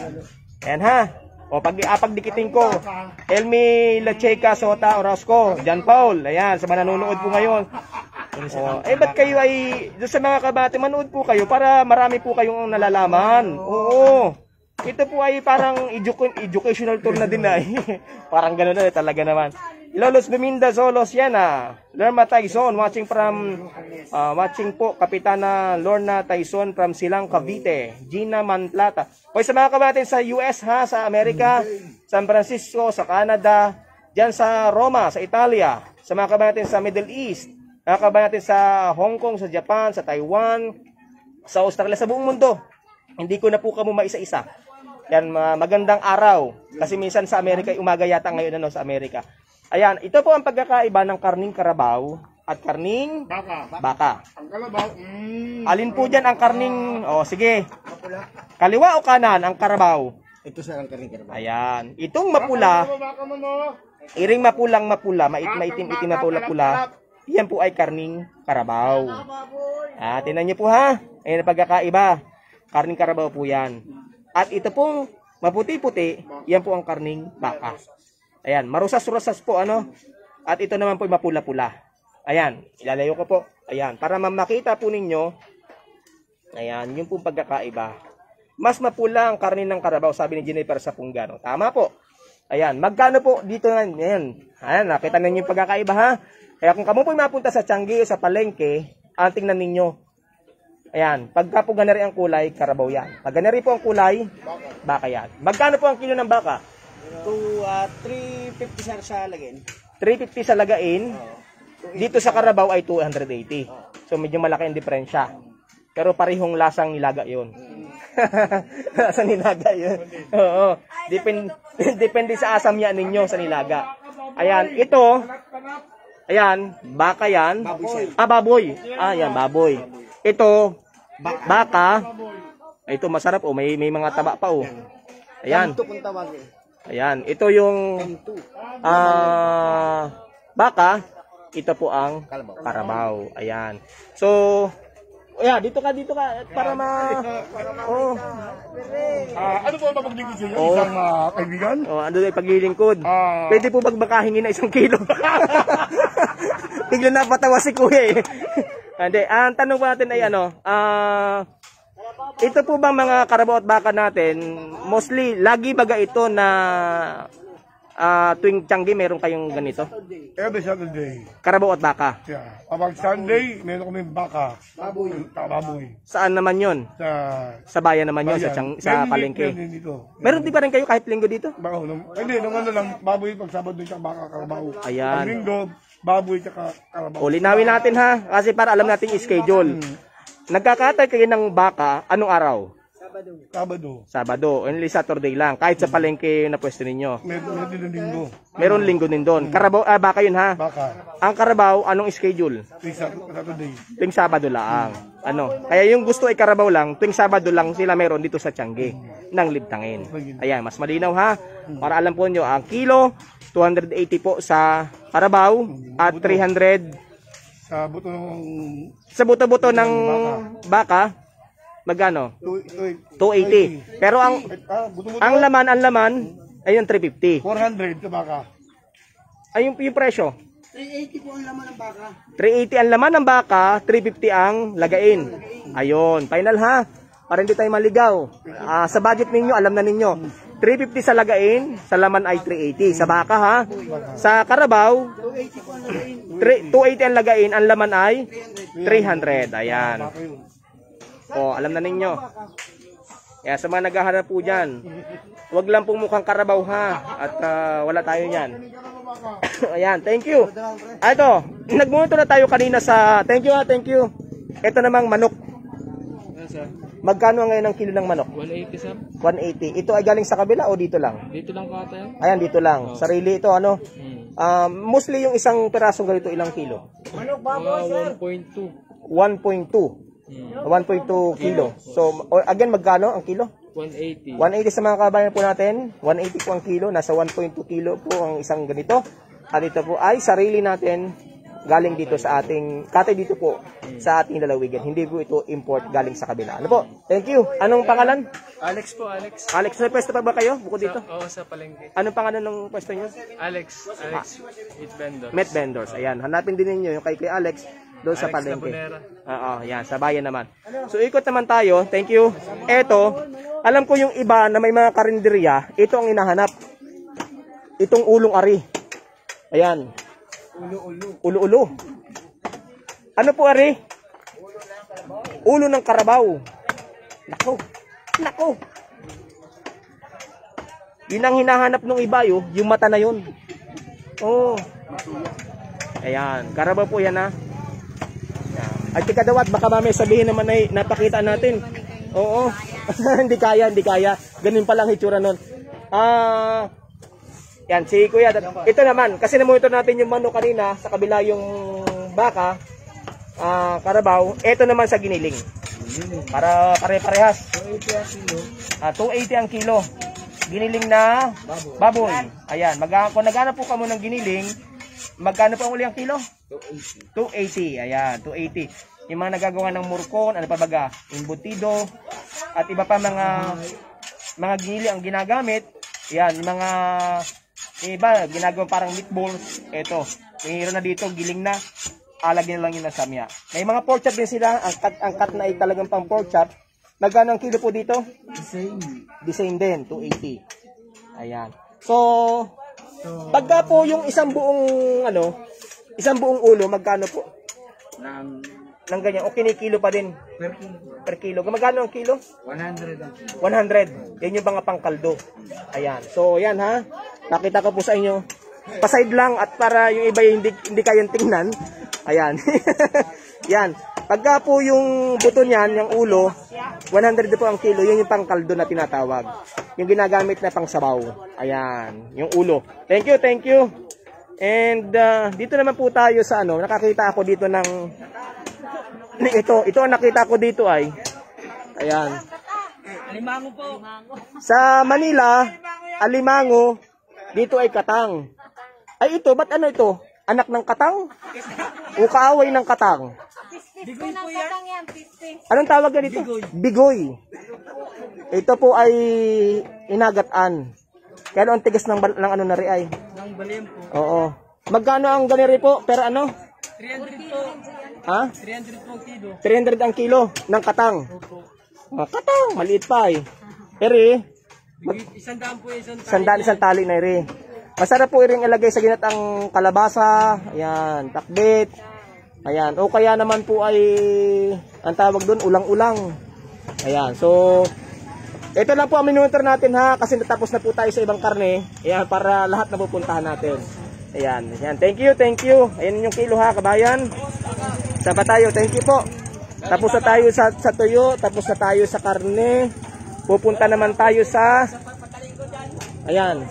Speaker 1: Ayan ha. O pagdikitin ko. Elmi Lacheca Sota Orozco, John Paul. Ayan, sa manonood po ngayon. Ba't kayo ay doon sa mga kabate, manood po kayo para marami po kayong nalalaman. Oo. Ito po ay parang educational tour na din na parang gano'n na talaga naman. Lolos Beminda Solos yan Lorna Tyson watching po Kapitana Lorna Tyson from Silang Cavite. Gina Manplata. O sa mga kabatin sa US ha, sa Amerika, San Francisco, sa Canada, diyan sa Roma, sa Italia, sa mga kabatin sa Middle East, mga kabatin sa Hong Kong, sa Japan, sa Taiwan, sa Australia, sa buong mundo. Hindi ko na po kamo maisa-isa. Yan, magandang araw. Kasi minsan sa Amerika, umaga yata ngayon sa Amerika. Ayan, ito po ang pagkakaiba ng karning karabaw at karning baka.
Speaker 6: Ang kalabaw,
Speaker 1: Alin po dyan ang karning, sige. Kaliwa o kanan ang karabaw?
Speaker 7: Ito, sir, ang karning karabaw.
Speaker 1: Ayan, itong mapula, iring mapula, maitim-itim na pula-pula, yan po ay karning karabaw. Tingnan nyo po ha, ayan ang pagkakaiba. Karning karabaw po yan. At ito pong maputi-puti, yan po ang karning baka. Ayan, marusas-rusas po At ito naman po mapula-pula. Ayan, ilalayo ko po. Ayan, para makita po ninyo. Ayan, yung pong pagkakaiba. Mas mapula ang karning ng karabaw, sabi ni Jennifer Sapungano. Tama po. Ayan, magkano po dito ngayon? Ayan, nakita ninyo yung pagkakaiba ha. Kaya kung kamo po mapunta sa Tiangge o sa palengke, tingnan ninyo. Ayan, pagka po ganari ang kulay, karabaw yan. Pag ganari po ang kulay, baka yan. Magkano po ang kilo ng baka?
Speaker 7: 350, sir, sa lagain.
Speaker 1: 350 sa lagain. Dito sa karabaw ay 280. So medyo malaki ang diferensya. Pero parehong lasang nilaga yun. Lasang nilaga yun. Oo. Depende sa asam yan ninyo sa nilaga. Ayan, ito. Ayan, baka yan. Baboy. Ayan, baboy. Ito, baka. Ito masarap may mga taba pa Ayan. Ayan, ito yung baka. Ito po ang karabaw. Ayan. So, dito ka para
Speaker 6: ano po ba paglingkod sa inyo? Isang kaibigan?
Speaker 1: Ano yung paglilingkod? Pwede po bakahingi na 1 kilo? Bigla napatawa si kuya eh. Hindi, ang tanong po natin ay ano, ito po bang mga karabaw at baka natin, mostly, lagi baga ito na tuwing Tiangge meron kayong ganito?
Speaker 9: Every Saturday.
Speaker 1: Karabaw at baka?
Speaker 9: Yeah. Kapag Sunday, meron kami baka. Baboy.
Speaker 1: Saan naman yon? Sa bayan naman yon, sa palengke. Meron din pa rin kayo kahit linggo dito?
Speaker 9: Hindi, nung ano lang, baboy pag Sabado tsaka baka karabaw.
Speaker 1: Ayan.
Speaker 9: Pag linggo, baboy tsaka karabaw.
Speaker 1: O, linawin natin ha, kasi para alam natin yung schedule. Nagkakatay kayo ng baka, anong araw? Sabado. Only Saturday lang. Kahit sa palengke na pwesto ninyo.
Speaker 9: Meron din linggo.
Speaker 1: Meron linggo din doon. Karabaw, baka yun ha?
Speaker 9: Baka.
Speaker 1: Ang karabaw, anong schedule?
Speaker 9: Saturday.
Speaker 1: Tuwing Sabado lang. Kaya yung gusto ay karabaw lang, tuwing Sabado lang sila meron dito sa Tiangge ng libtangin. Ayan, mas malinaw ha. Para alam po nyo, ang kilo, 280 po sa karabaw at 300 sa buto-buto ng baka. Magkano? 280. Pero ang laman ay yung 350.
Speaker 9: 400 sa baka.
Speaker 1: Ay yung presyo.
Speaker 7: 380 po ang laman ng baka.
Speaker 1: 380 ang laman ng baka, 350 ang lagain. Ayun, final ha. Para hindi tayo maligaw. Sa budget ninyo, alam na ninyo. 350 sa lagain, sa laman ay 380. Sa baka ha. Sa karabaw, 280 ang lagain, ang laman ay 300. Ayan. O, alam na ninyo. Kaya sa mga naghahanap po dyan, huwag lang pong mukhang karabaw ha. At wala tayo yan. Ayan, thank you. Ito, nagmunto na tayo kanina sa, thank you ha, thank you. Ito namang manok. Magkano ngayon ang kilo ng manok?
Speaker 10: 180 sir.
Speaker 1: 180. Ito ay galing sa kabila o dito lang?
Speaker 10: Dito lang po ata yan.
Speaker 1: Ayan, dito lang. Sarili ito, ano? Mostly yung isang perasong ganito, ilang kilo?
Speaker 7: Manok baboy, sir.
Speaker 10: 1.2.
Speaker 1: 1.2 kilo. So, again, magkano ang kilo?
Speaker 10: 180.
Speaker 1: 180 sa mga kabayan po natin. 180 po ang kilo. Nasa 1.2 kilo po ang isang ganito. At ito po ay sarili natin galing dito sa ating, katay dito po sa ating lalawigan. Hindi po ito import galing sa kabila. Ano po? Thank you. Anong pangalan?
Speaker 10: Alex po, Alex.
Speaker 1: Alex, may pwesto pa ba kayo? Bukod dito?
Speaker 10: Oo, sa palengke.
Speaker 1: Anong pangalan ng pwesto nyo?
Speaker 10: Alex. Meat Vendors.
Speaker 1: Meat Vendors. Ayan. Hanapin din ninyo yung kay Alex doon sa palengke. Oo, yan. Sa bayan naman. So, ikot naman tayo. Thank you. Eto, alam ko yung iba na may mga karinderya, ito ang hinahanap. Itong ulong ari. Ayan. Ulo-ulo. Ano po ari? Ulo ng karabaw. Nako. Nako. Yun ang hinahanap ng iba yung mata na yun. Oh. Ayan. Karabaw po yan ha. At tikadawat, baka mamaya sabihin naman ay napakita natin. Oo. hindi kaya. Ganun pa lang hitsura nun. Yan, si Kuya. Ito naman, kasi namonitor natin yung manok kanina, sa kabila yung baka, karabaw. Ito naman sa giniling. Para pare-parehas. 280 ang kilo. Giniling na baboy. Ayan, kung naghanap po kamo ng giniling, magkano pa uli ang kilo? 280. Ayan, 280. Yung mga nagagawa ng murkon, ano pa baga? Embutido, at iba pa mga ginili ang ginagamit. Ayan, yung mga iba, ginagawa parang meatballs. Ito, mayroon na dito, giling na. Alagyan lang yun na samya. May mga pork chop din sila. Ang cut na ay talagang pang pork chop. Magkano ang kilo po dito? The same din, 280. Ayan. So, pagka po yung isang buong ulo, magkano po? Nang ganyan, o kinikilo pa din? Per kilo. Magkano ang kilo?
Speaker 10: 100 ang kilo.
Speaker 1: 100. Yan yung mga pangkaldo. Ayan. So, yan ha. Nakita ko po sa inyo. Paside lang at para yung iba hindi kayang tingnan. Ayan. Yan. Pagka po yung buto niyan, yung ulo, 100 po ang kilo. Yan yung pangkaldo na tinatawag. Yung ginagamit na pangsabaw. Ayan. Yung ulo. Thank you. And dito naman po tayo sa nakakita ako dito ng ito ang nakita ko dito ay ayan.
Speaker 10: Alimango po.
Speaker 1: Sa Manila, alimango, dito ay katang. Ay ito, ba't ano ito? Anak ng katang? O kaaway ng katang?
Speaker 8: Bigoy po yan.
Speaker 1: Anong tawag na dito? Bigoy. Ito po ay inagatan. Kaya ang tigas ng ano na rin ay?
Speaker 10: Ng balim po.
Speaker 1: Oo. Magkano ang ganiri po? Pero ano?
Speaker 10: 300 po.
Speaker 1: Ha?
Speaker 10: 300 po kilo.
Speaker 1: 300 ang kilo ng katang. Katang, maliit pa eh. Ere,
Speaker 10: Isang daan po isang
Speaker 1: isang tali na ere. Masarap po rin ilagay sa ginatang kalabasa, ayan, takbit. Ayan, o kaya naman po ay ang tawag doon ulang-ulang. Ayan, so ito lang po ang minuter natin ha, kasi natapos na po tayo sa ibang karne. Ayan, para lahat na pupuntahan natin. Ayan, ayan. Thank you, thank you. Ayan yung kilo ha, kabayan. Saan pa tayo? Thank you po. Tapos na tayo sa tuyo, tapos na tayo sa karne. Pupunta naman tayo sa ayan.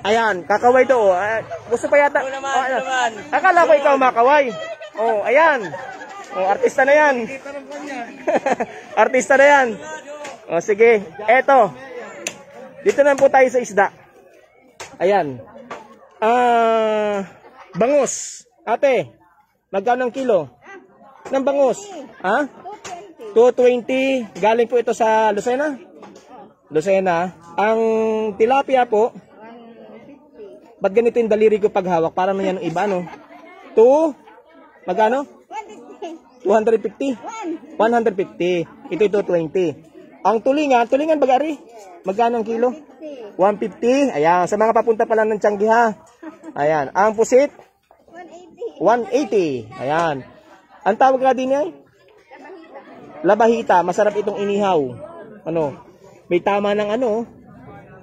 Speaker 1: Ayan, kakaway to. Gusto pa yata. Naman. Akala ko ikaw makaway. Oh, ayan. Oh, artista na yan. Artista na yan. Oh, sige. Eto. Dito na po tayo sa isda. Ayan. Bangus. Ate, magkano ang kilo? Ng bangus? Ha? 220. Galing po ito sa Lucena? Lucena. Ang tilapia po, ba't ganito yung daliri ko paghawak? Para na yan ng iba, no? Magkano? 250? 150. Ito 220. Ang tulingan bagari? Magkano ang kilo? 150. Ayan, sa mga papunta pa lang ng Tiangge ha. Ayan, ang pusit? 180. Ayan. Ang tawag nga din ay? Labahita. Masarap itong inihaw. Ano? May tama ng ano?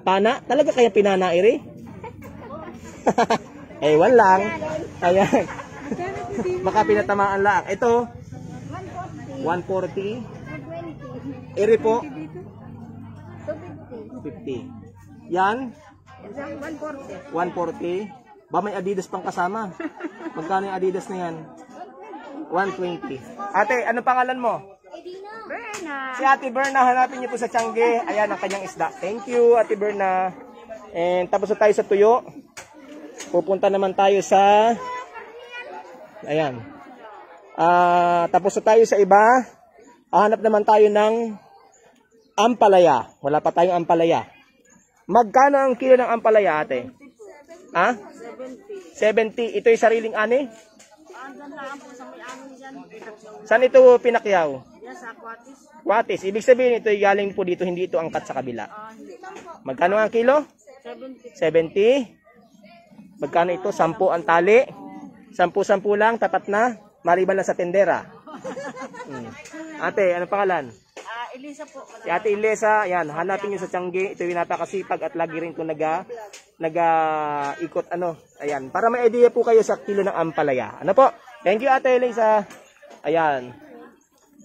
Speaker 1: Pana? Talaga kaya pinanairi? Ewan lang. Ayan. Baka pinatamaan lang. Ito? 140. Iri po? 50. Yan? 140. Ba may Adidas pang kasama? Magkano yung Adidas na yan? 120. Ate, ano pangalan mo?
Speaker 2: Berna.
Speaker 1: Si Ate Berna, hanapin niyo po sa Tiangge. Ayan ang kanyang isda. Thank you, Ate Berna. And tapos na tayo sa tuyo. Pupunta naman tayo sa ayan. Tapos na tayo sa iba. Hanap naman tayo ng ampalaya. Wala pa tayong ampalaya. Magkano ang kilo ng ampalaya, ate? Ha? 70. Ito yung sariling ani? Saan ito pinakyaw? Kwatis. Ibig sabihin ito galing po dito, hindi ito angkat sa kabila. Magkano ang kilo? 70. Magkano ito? 10 ang tali. 10 lang, tapat na. Maliban lang sa tendera. Ate, ano pangalan?
Speaker 3: Elisa po.
Speaker 1: Si Ate Elisa, ayan, hanapin nyo sa Tiangge. Ito yung napakasipag at lagi rin ito ikot ano. Ayan, para may idea po kayo sa kilo ng ampalaya. Ano po? Thank you, Ate Elisa. Ayan.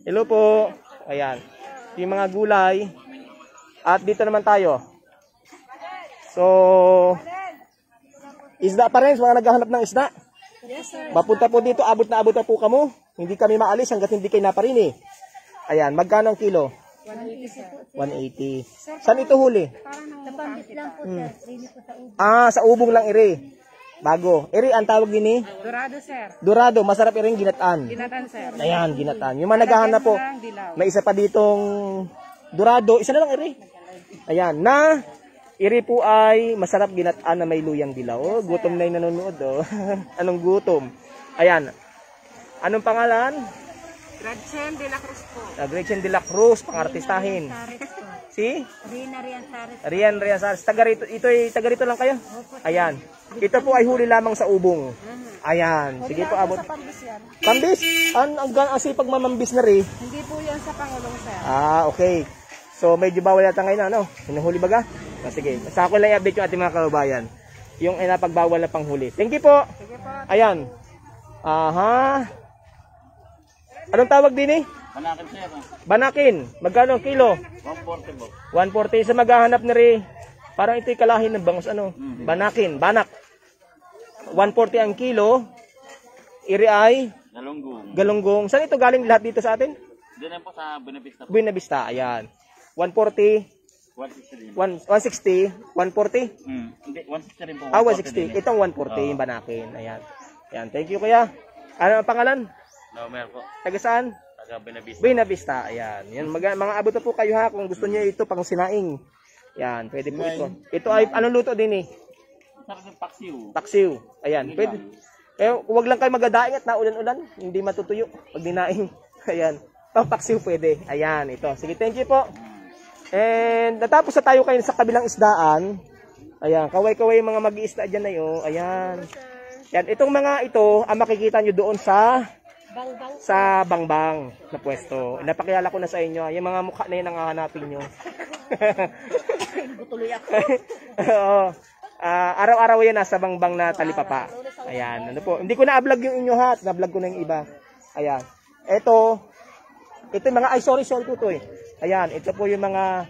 Speaker 1: Hello po. Ayan. Yung mga gulay. At dito naman tayo. So, isda pa rin, mga naghahanap ng isda. Mapunta po dito, abot na po kamo. Hindi kami maalis hanggat hindi kayo naparini. Ayan, magkano ang kilo? 180. Saan ito huli? Sa ubong lang iri. Bago. Iri, ang tawag din eh?
Speaker 3: Dorado, sir.
Speaker 1: Dorado, masarap iring ginataan.
Speaker 3: Ginatan, sir.
Speaker 1: Ayan, ginataan. Yung mga naghahanap po, may isa pa ditong dorado. Isa na lang iri. Ayan, na iri po ay masarap ginataan na may luyang dilaw. Oh, gutom na yung nanonood. Oh. Anong gutom? Ayan. Anong pangalan?
Speaker 3: Gretchen de la Cruz po.
Speaker 1: Gretchen de la Cruz, pangartistahin. Si? Rian Sares. Ito ay taga rito lang kayo? Ayan. Ito po ay huli lamang sa ubong. Ayan. Sige po, abot. Pambis? Ang sipag mamambis na rin.
Speaker 3: Hindi po yan sa Pangulong, sir.
Speaker 1: Okay. So, medyo bawal yata ngayon, ano? Hinuhuli baga? Sige. Sa ako lang i-update yung ating mga kababayan. Yung napagbawal na panghuli. Thank you po.
Speaker 3: Sige po.
Speaker 1: Ayan. Aha. Anong tawag din eh?
Speaker 10: Banakin, sir.
Speaker 1: Banakin. Magkano ang kilo?
Speaker 10: 140 po.
Speaker 1: 140 sa maghahanap na rin. Parang ito'y kalahin ng bangus. Ano? Banakin. Banak. 140 ang kilo. Iri ay? Galunggong. Saan ito galing lahat dito sa atin?
Speaker 10: Doon po sa Buenavista po.
Speaker 1: Buenavista. Ayan. 140. 160. 140?
Speaker 10: Hindi, 160 rin po.
Speaker 1: 160. Itong 140 yung banakin. Ayan. Ayan. Thank you kuya. Ano ang pangalan?
Speaker 10: Laumer po.
Speaker 1: Taga saan?
Speaker 10: Taga Buenavista.
Speaker 1: Buenavista. Ayan. Yan, mga abot na po kayo ha kung gusto niyo ito pang sinaing. Yan, pwede po ito. Ito ay anong luto din eh?
Speaker 10: Sarap ng paksiw.
Speaker 1: Paksiw. Ayan, pwede. Huwag lang kayo magdadaing at naulan-ulan. Hindi matutuyo pag dinaing. Ayan. Pampaksiw pwede. Ayan, ito. Sige, thank you po. And natapos na tayo kayo sa kabilang isdaan. Ayan, kaway-kaway yung mga mag-iisda dyan na yun. Ayan. Yan, itong mga ito, ang makikita nyo doon sa bangbang na pwesto. Napakilala ko na sa inyo. Yung mga mukha na yun ang hahanapin nyo.
Speaker 3: Butuloy ako.
Speaker 1: Oo. Araw-araw yan nasa bangbang na talipapa. Ayan, ano po. Hindi ko na-vlog yung inyo ha. Na-vlog ko na yung iba. Ayan. Ito yung mga, sorry po to eh. Ayan, ito po yung mga,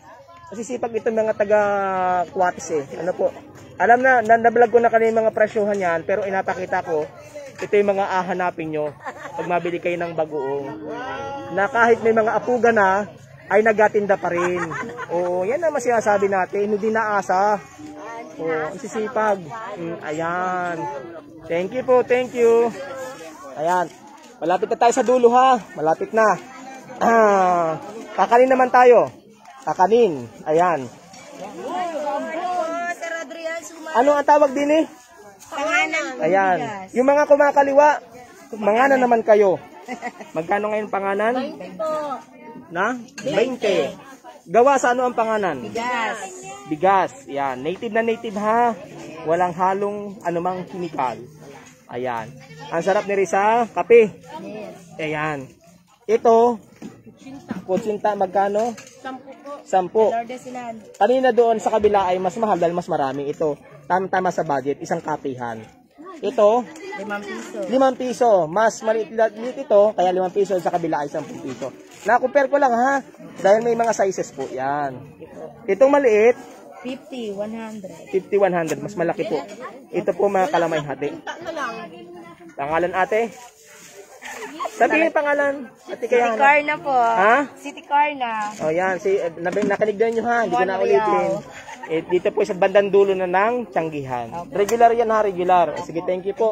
Speaker 1: masisipag ito mga taga-Kuwatis eh. Ano po. Alam na, na-vlog ko na kanina yung mga presyohan yan, pero inapakita ko, ito yung mga ahanapin nyo pag mabili kayo ng bagoong. Na kahit may mga apuga na, ay nagatinda pa rin. Oo, yan naman sinasabi natin, hindi naasa. Oo, ang sisipag. Ayan. Thank you po, thank you. Ayan. Malapit na tayo sa dulo ha. Malapit na. Kakanin naman tayo. Kakanin. Ayan. Ano ang tawag din eh?
Speaker 5: Panganan.
Speaker 1: Ayan. Yung mga kumakaliwa, manganan naman kayo. Magkano ngayon panganan?
Speaker 5: 20 po.
Speaker 1: Na? 20. Gawa sa ano ang panganan?
Speaker 5: Bigas.
Speaker 1: Bigas. Yan. Native na native ha. Walang halong anumang kimikal. Ayan. Ang sarap ni Risa. Kape.
Speaker 5: Yes.
Speaker 1: Ayan. Ito. Kutsinta. Magkano? 10 po. 10.
Speaker 5: Lorde silan.
Speaker 1: Kanina doon sa kabila ay mas mahal dahil mas marami. Ito. Tama sa budget. Isang kapihan. Ito.
Speaker 5: 5 piso.
Speaker 1: 5 piso. Mas maliit ito. Kaya 5 piso. Sa kabila ay 10 piso. Na-compare ko lang ha. Dahil may mga sizes po. Yan. Itong maliit.
Speaker 5: 50, 100.
Speaker 1: 50, 100. Mas malaki po. Ito po mga kalamay hati. Pangalan ate? Sabihin pangalan. Ate kaya
Speaker 5: City car na po.
Speaker 1: Ha?
Speaker 5: City car na.
Speaker 1: O yan. Nakinig din nyo ha. Hindi ko na ulitin. Dito po sa bandang dulo na ng Tianggihan. Regular yan ha. Regular. Sige, thank you po.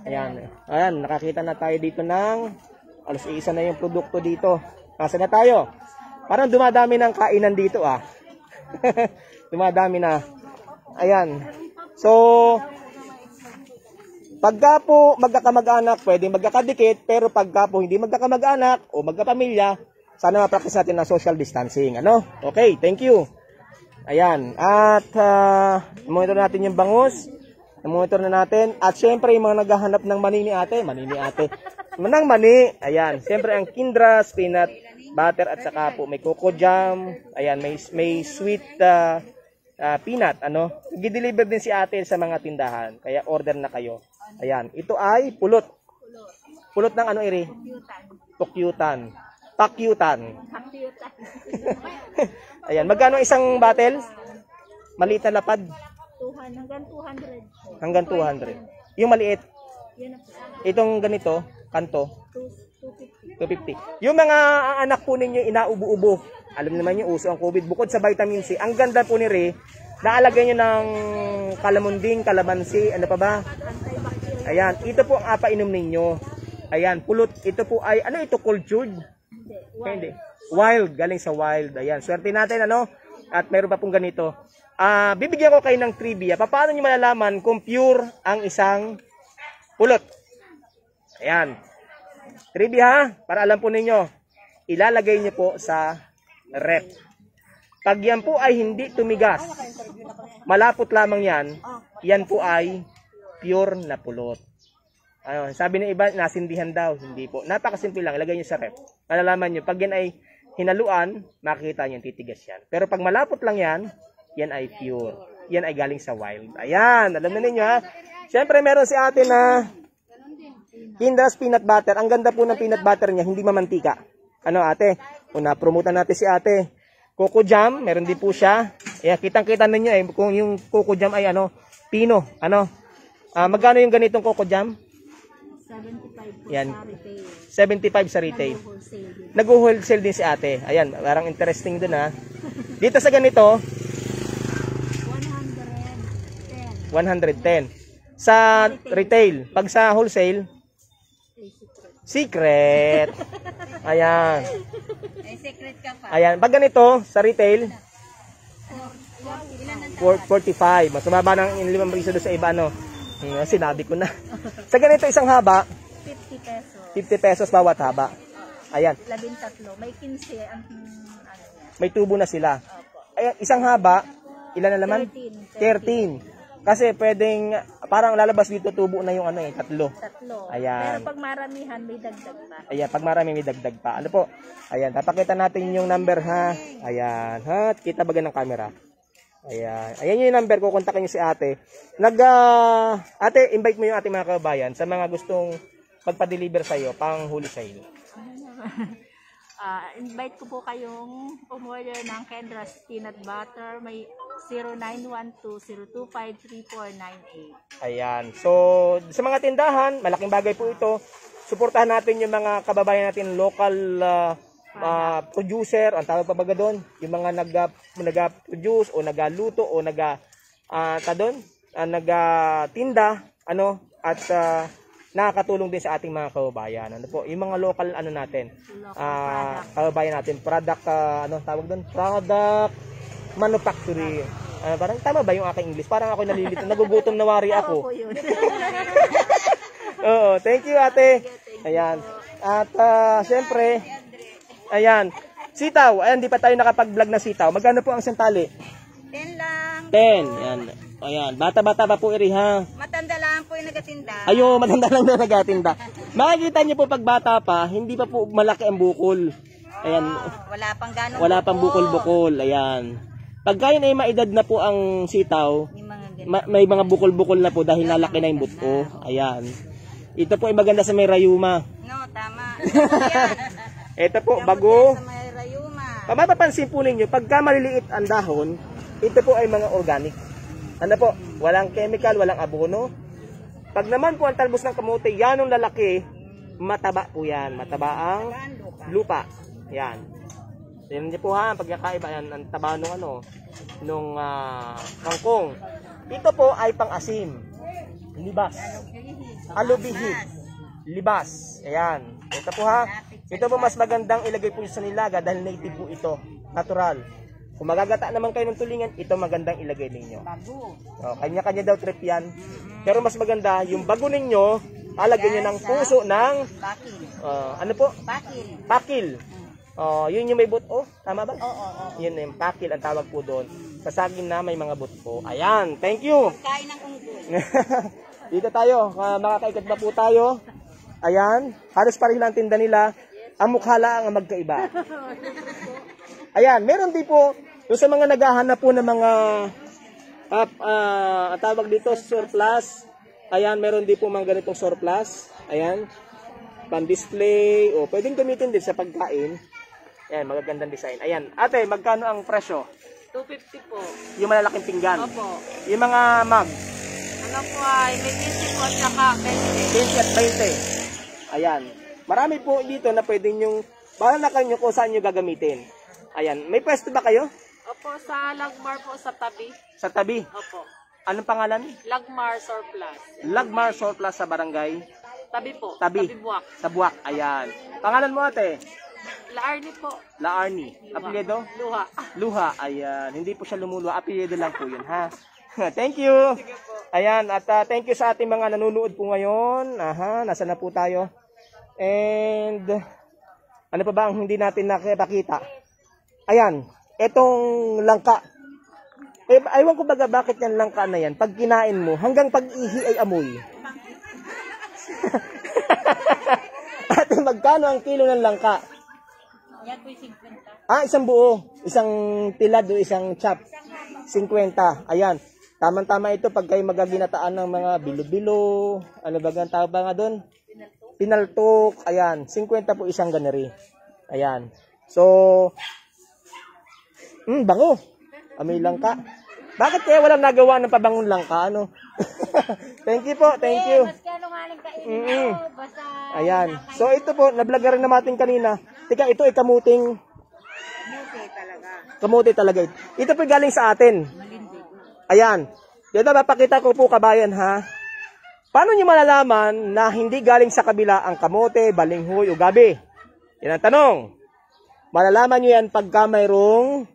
Speaker 1: Ayan. Ayan. Nakakita na tayo dito ng alas 1 na yung produkto dito. Nasa na tayo? Parang dumadami ng kainan dito ah. Dumadami na. Ayan. So, pagka po magkakamag-anak, pwede magkakadikit, pero pagka po hindi magkakamag-anak o magkapamilya, sana ma-practice natin ng social distancing. Ano? Okay, thank you. Ayan. At, monitor natin yung bangus. Monitor na natin. At syempre, yung mga naghahanap ng mani ni ate. Manang mani. Ayan. Syempre, ang Kindras, peanut butter, at saka po may coco jam. Ayan, may sweet peanut. Ano? Gi-deliver din si ate sa mga tindahan. Kaya order na kayo. Ayan. Ito ay pulot. Pulot ng ano, iri? Pukyutan. Pakyutan. Ayan. Magkano isang bottle? Maliit na lapad? Hanggang 200. Yung maliit? Itong ganito, kanto? 250. Yung mga anak po ninyo inaubo-ubo. Alam naman yung uso ang COVID. Bukod sa vitamin C, ang ganda po ni Ray, naalagyan nyo ng kalamunding, kalamansi, ano pa ba? Ayan, ito po ang apainom ninyo. Ayan, pulot. Ito po ay, ano ito, cultured? Hindi. Wild, galing sa wild. Ayan, swerte natin, ano? At meron pa pong ganito. Bibigyan ko kayo ng trivia. Paano nyo malalaman kung pure ang isang pulot? Ayan. Trivia ha, para alam po ninyo. Ilalagay nyo po sa rep. Pag yan po ay hindi tumigas, malapot lamang yan, yan po ay pure na pulot. Ayun, sabi ng iba, nasindihan daw. Hindi po. Napakasimple lang, ilagay nyo sa rep. Malalaman nyo, pag yan ay hinaluan, makikita nyo titigas yan. Pero pag malapot lang yan ay pure. Yan ay galing sa wild. Ayan, alam na ninyo ha. Siyempre meron si ate na Kindras peanut butter. Ang ganda po ng peanut butter niya, hindi mamantika. Ano ate? Una, promotan natin si ate. Coco jam, meron din po siya. Ayan, kitang-kita ninyo eh, kung yung coco jam ay ano, pino. Ano? Magkano yung ganitong coco jam?
Speaker 5: 75 po
Speaker 1: yan.
Speaker 5: sa retail.
Speaker 1: 75 sa retail. Nag-wholesale din si ate. Ayan, parang interesting dun ha. Dito sa ganito, 110. Sa retail. Pag sa wholesale, secret. Ayan.
Speaker 5: May secret ka pa.
Speaker 1: Ayan. Pag ganito, sa retail, 45. Mas mababa ng 5 piso doon sa iba, ano. Sinabi ko na. Sa ganito isang haba,
Speaker 5: 50 pesos.
Speaker 1: 50 pesos bawat haba. Ayan.
Speaker 5: 13. May 15 ang ano niya.
Speaker 1: May tubo na sila. Ayan, isang haba, ilan na naman? 13. Kasi pwedeng, parang lalabas dito tubo na yung ano eh, 3.
Speaker 5: 3.
Speaker 1: Ayan.
Speaker 5: Pero pag maramihan, may dagdag pa.
Speaker 1: Ayan, pag marami may dagdag pa. Ano po? Ayan, papakita natin yung number ha. Ayan, ha? Kita ba ng camera? Ayan. Ayan yung number ko, kontakin nyo si ate. Ate, invite mo yung ating mga kababayan sa mga gustong magpa-deliver sa'yo, pang huli sa'yo.
Speaker 5: Invite ko po kayong umorder ng Kendra's Peanut Butter. May 0912-025-3498.
Speaker 1: Ayan. So, sa mga tindahan, malaking bagay po ito. Suportahan natin yung mga kababayan natin, local producer, ang tawag pa ba doon? Yung mga nag-produce o nagaluto o nagatinda, ano, at nakakatulong din sa ating mga kababayan. Ano po, yung mga local ano natin, kababayan natin, product ano tawag doon? Product manufacturing. Parang tama ba yung aking English? Parang ako nalilito, nagugutom na wari ako. Oo, thank you ate. Ayan. At syempre, ayan, sitaw. Ayan, di pa tayo nakapag-vlog na sitaw. Magkano po ang santali?
Speaker 5: 10 lang.
Speaker 1: 10. Ayan. Ayan, bata-bata pa po iri ha.
Speaker 5: Matanda lang po yung nagatinda.
Speaker 1: Ayo, matanda lang na nagatinda. Makikita niyo po pag bata pa, hindi pa po malaki ang bukol. Ayan.
Speaker 5: Wala pang ganun.
Speaker 1: Wala pang bukol-bukol. Ayan. Pagka yun ay maedad na po ang sitaw, may mga bukol-bukol na po dahil nalaki na yung buto. Ayan. Ito po ay maganda sa may rayuma.
Speaker 5: No, tama.
Speaker 1: Ito po, bago.
Speaker 5: Sa may rayuma.
Speaker 1: Mapapansin po ninyo, pagka maliliit ang dahon, ito po ay mga organic. Ano po, walang chemical, walang abono. Pag naman po ang talbos ng kamote, yan ang lalaki, mataba po yan. Mataba ang lupa. Yan. Yan niyo po ha, pagkakaiba yan, ang taba nung ano, nung kangkong. Ito po ay pang-asim. Libas. Alubihit. Libas. Ayan. Ito po ha. Ito po mas magandang ilagay po sa nilaga dahil native po ito. Natural. Kung magagata naman kayo ng tulingan, ito magandang ilagay ninyo. O, kanya-kanya daw trip yan. Pero mas maganda, yung bago ninyo, alagyan nyo ng puso ng... ano po?
Speaker 5: Pakil.
Speaker 1: Pakil. Yun yung may buto. Tama ba? Oo. Yun yung pakil ang tawag po doon. Sa saging na may mga buto. Ayan, thank you.
Speaker 5: Kain ng unggoy.
Speaker 1: Dito tayo, makakaikot ba po tayo? Ayan, halos pareho lang tinda nila. Ang mukha lang ang magkaiba. Ayan, meron din po, yung sa mga naghahanap po ng mga tawag dito, surplus. Ayan, meron din po mga ganitong surplus. Ayan, pan-display, o pwedeng gamitin din sa pagkain. Ayan, magagandang design. Ayan, ate, magkano ang presyo?
Speaker 3: 250 po.
Speaker 1: Yung malalaking pinggan.
Speaker 3: Opo.
Speaker 1: Yung mga mug.
Speaker 3: Ano po ay may 15 po at saka
Speaker 1: 20 at 20. Ayan. Marami po dito na pwedeng yung, bahala na kayo kung saan nyo gagamitin. Ayan. May pwesto ba kayo?
Speaker 3: Opo, sa Lagmar po sa tabi.
Speaker 1: Sa tabi?
Speaker 3: Opo.
Speaker 1: Anong pangalan?
Speaker 3: Lagmar Surplus.
Speaker 1: Lagmar Surplus sa barangay?
Speaker 3: Tabi po.
Speaker 1: Tabi.
Speaker 3: Buwak.
Speaker 1: Sa Buwak. Ayan. Pangalan mo ate?
Speaker 3: Laarni po.
Speaker 1: Laarni. Apelyido?
Speaker 3: Luha.
Speaker 1: Luha. Ayan. Hindi po siya lumuluha. Apelyido lang po yun ha. Thank you. Ayan. At thank you sa ating mga nanonood po ngayon. Aha. Nasa na po tayo? And ano pa ba ang hindi natin nakipakita? Ayan. Etong langka. Aywan ko baga bakit yan langka na yan. Pag kinain mo, hanggang pag-ihi ay amoy. Ate, magkano ang kilo ng langka?
Speaker 5: Yan po 50.
Speaker 1: Isang buo. Isang tilad o isang chop. 50. Ayan. Tama-tama ito pag kayo magaginataan ng mga bilo-bilo. Ano ba ang tawag ba nga doon? Pinaltok. Ayan. 50 po isang ganeri. Ayan. So, bango. Amoy langka. Bakit kaya walang nagawa ng pabangong langka? Ano? Thank you po. Thank you. Ayan. So, ito po. Nablagaran na natin kanina. Tika, ito ay kamuting. Kamuti talaga. Ito po galing sa atin. Ayan. Dito mapakita ko po kabayan ha. Paano nyo malalaman na hindi galing sa kabila ang kamote, balinghoy o gabi? Yan ang tanong. Malalaman nyo yan pagka mayroong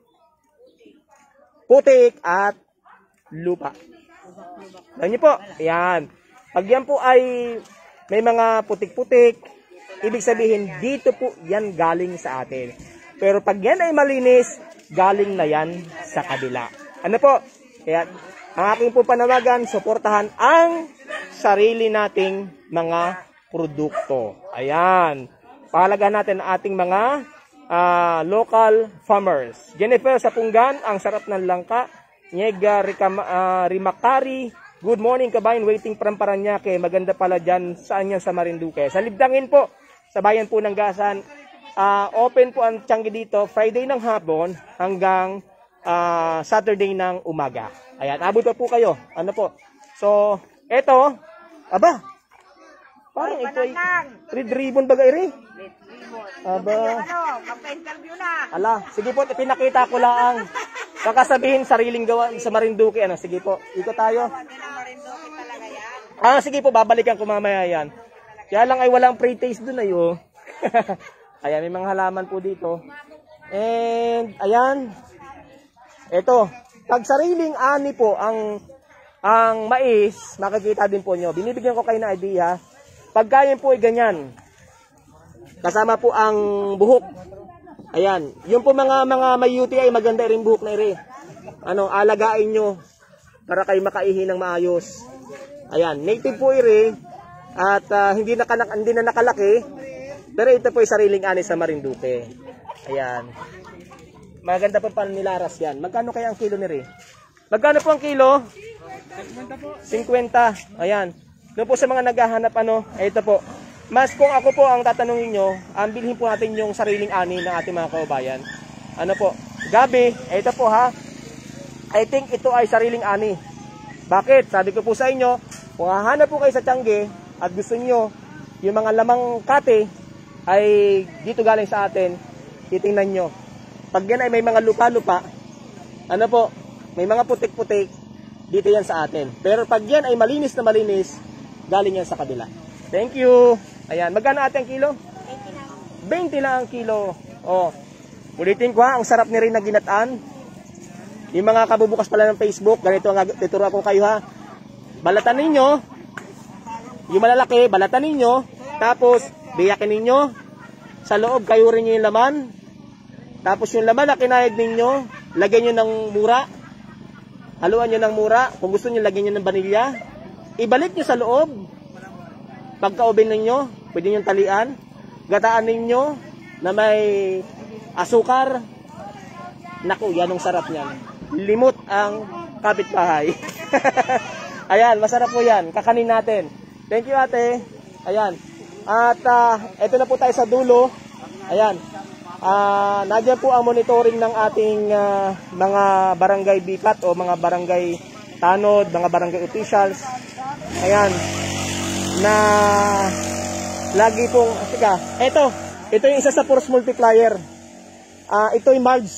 Speaker 1: putik at lupa. Alam niyo po, ayan. Pag yan po ay may mga putik-putik, ibig sabihin dito po yan galing sa atin. Pero pag yan ay malinis, galing na yan sa kabila. Ano po? Kaya ang aking po panawagan, suportahan ang sarili nating mga produkto. Ayan. Pahalagahan natin ang ating mga local farmers. Jennifer Sapunggan, ang sarap ng langka. Nyega Rimakari, good morning kabayan, waiting from Paranaque. Maganda pala dyan, saan yan sa Marinduque? Sa Libdangin po, sa bayan po ng Gasan. Open po ang Tiangge dito, Friday ng hapon hanggang Saturday ng umaga. Ayan, abot pa po kayo. Ano po? So, eto, aba, parang ito ay red ribbon bagay rin. Aba.
Speaker 2: Magpa-interview na.
Speaker 1: Ala, sige po, pinakita ko lang. Kakasabihin sariling gawa sa Marinduque. Ano, sige po, ito tayo. Sige po, babalikan ko mamaya yan. Kaya lang ay walang pre-taste dun ay oh. Ayan, may mga halaman po dito. And, ayan. Ito, pag sariling ani po ang mais, makikita din po nyo. Binibigyan ko kayo na idea. Pagka yan po ay ganyan. Kasama po ang buhok. Ayan. Yung po mga may UTI, maganda rin buhok na rin. Alagain nyo para kayo makaihi ng maayos. Ayan. Native po rin. At hindi na nakalaki. Pero ito po ay sariling ani sa Marinduque. Ayan. Maganda po pala nilaras yan. Magkano kaya ang kilo ni Ray? Magkano po ang kilo? 50. Ayan. Doon po sa mga naghahanap ito po. Mas kung ako po ang tatanungin nyo, bilhin po natin yung sariling ani ng ating mga kababayan. Ano po? Gabi, ito po ha. I think ito ay sariling ani. Bakit? Sabi ko po sa inyo, kung hahanap po kayo sa Tiangge at gusto nyo yung mga lamang kate ay dito galing sa atin, titingnan nyo. Pag yan ay may mga lupa-lupa, may mga putik-putik, dito yan sa atin. Pero pag yan ay malinis na malinis, galing yan sa kabila. Thank you. Ayan, magkano ate ang kilo? 20 lang ang kilo. Oh. Ulitin ko ha, ang sarap ni rin na ginataan. Yung mga kabubukas pala ng Facebook, ganito ang tuturo ko kayo ha. Balatan ninyo. Yung malalaki, balatan ninyo. Tapos, biyakin ninyo. Sa loob, kayo rin yung laman. Tapos yung laman na kinayag ninyo, lagyan nyo ng mura. Haluan nyo ng mura. Kung gusto nyo, lagyan nyo ng vanilya. Ibalik nyo sa loob. Pagka-oven ninyo, pwede nyo talian. Gataan ninyo na may asukar. Naku, yan ang sarap niyan. Limot ang kapitbahay. Ayan, masarap po yan. Kakanin natin. Thank you ate. Ayan. At eto na po tayo sa dulo. Ayan. Nandiyan po ang monitoring ng ating mga barangay bikat o mga barangay tanod, mga barangay officials. Ayan. Na lagi pong, ito yung isa sa force multiplier. Ito yung Marge.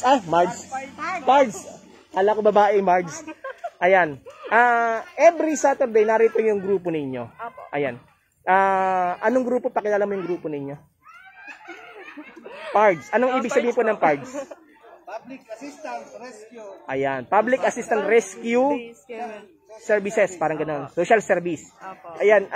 Speaker 1: Marge. Ala ko babae, Marge. Ayan. Every Saturday, narito yung grupo ninyo. Ayan. Anong grupo? Pakilala mo yung grupo ninyo. PARGS. Anong ibig sabihin po ng PARGS?
Speaker 7: Public Assistance Rescue.
Speaker 1: Ayan. Public Assistance Rescue Services. Parang gano'n. Social Service. Ayan.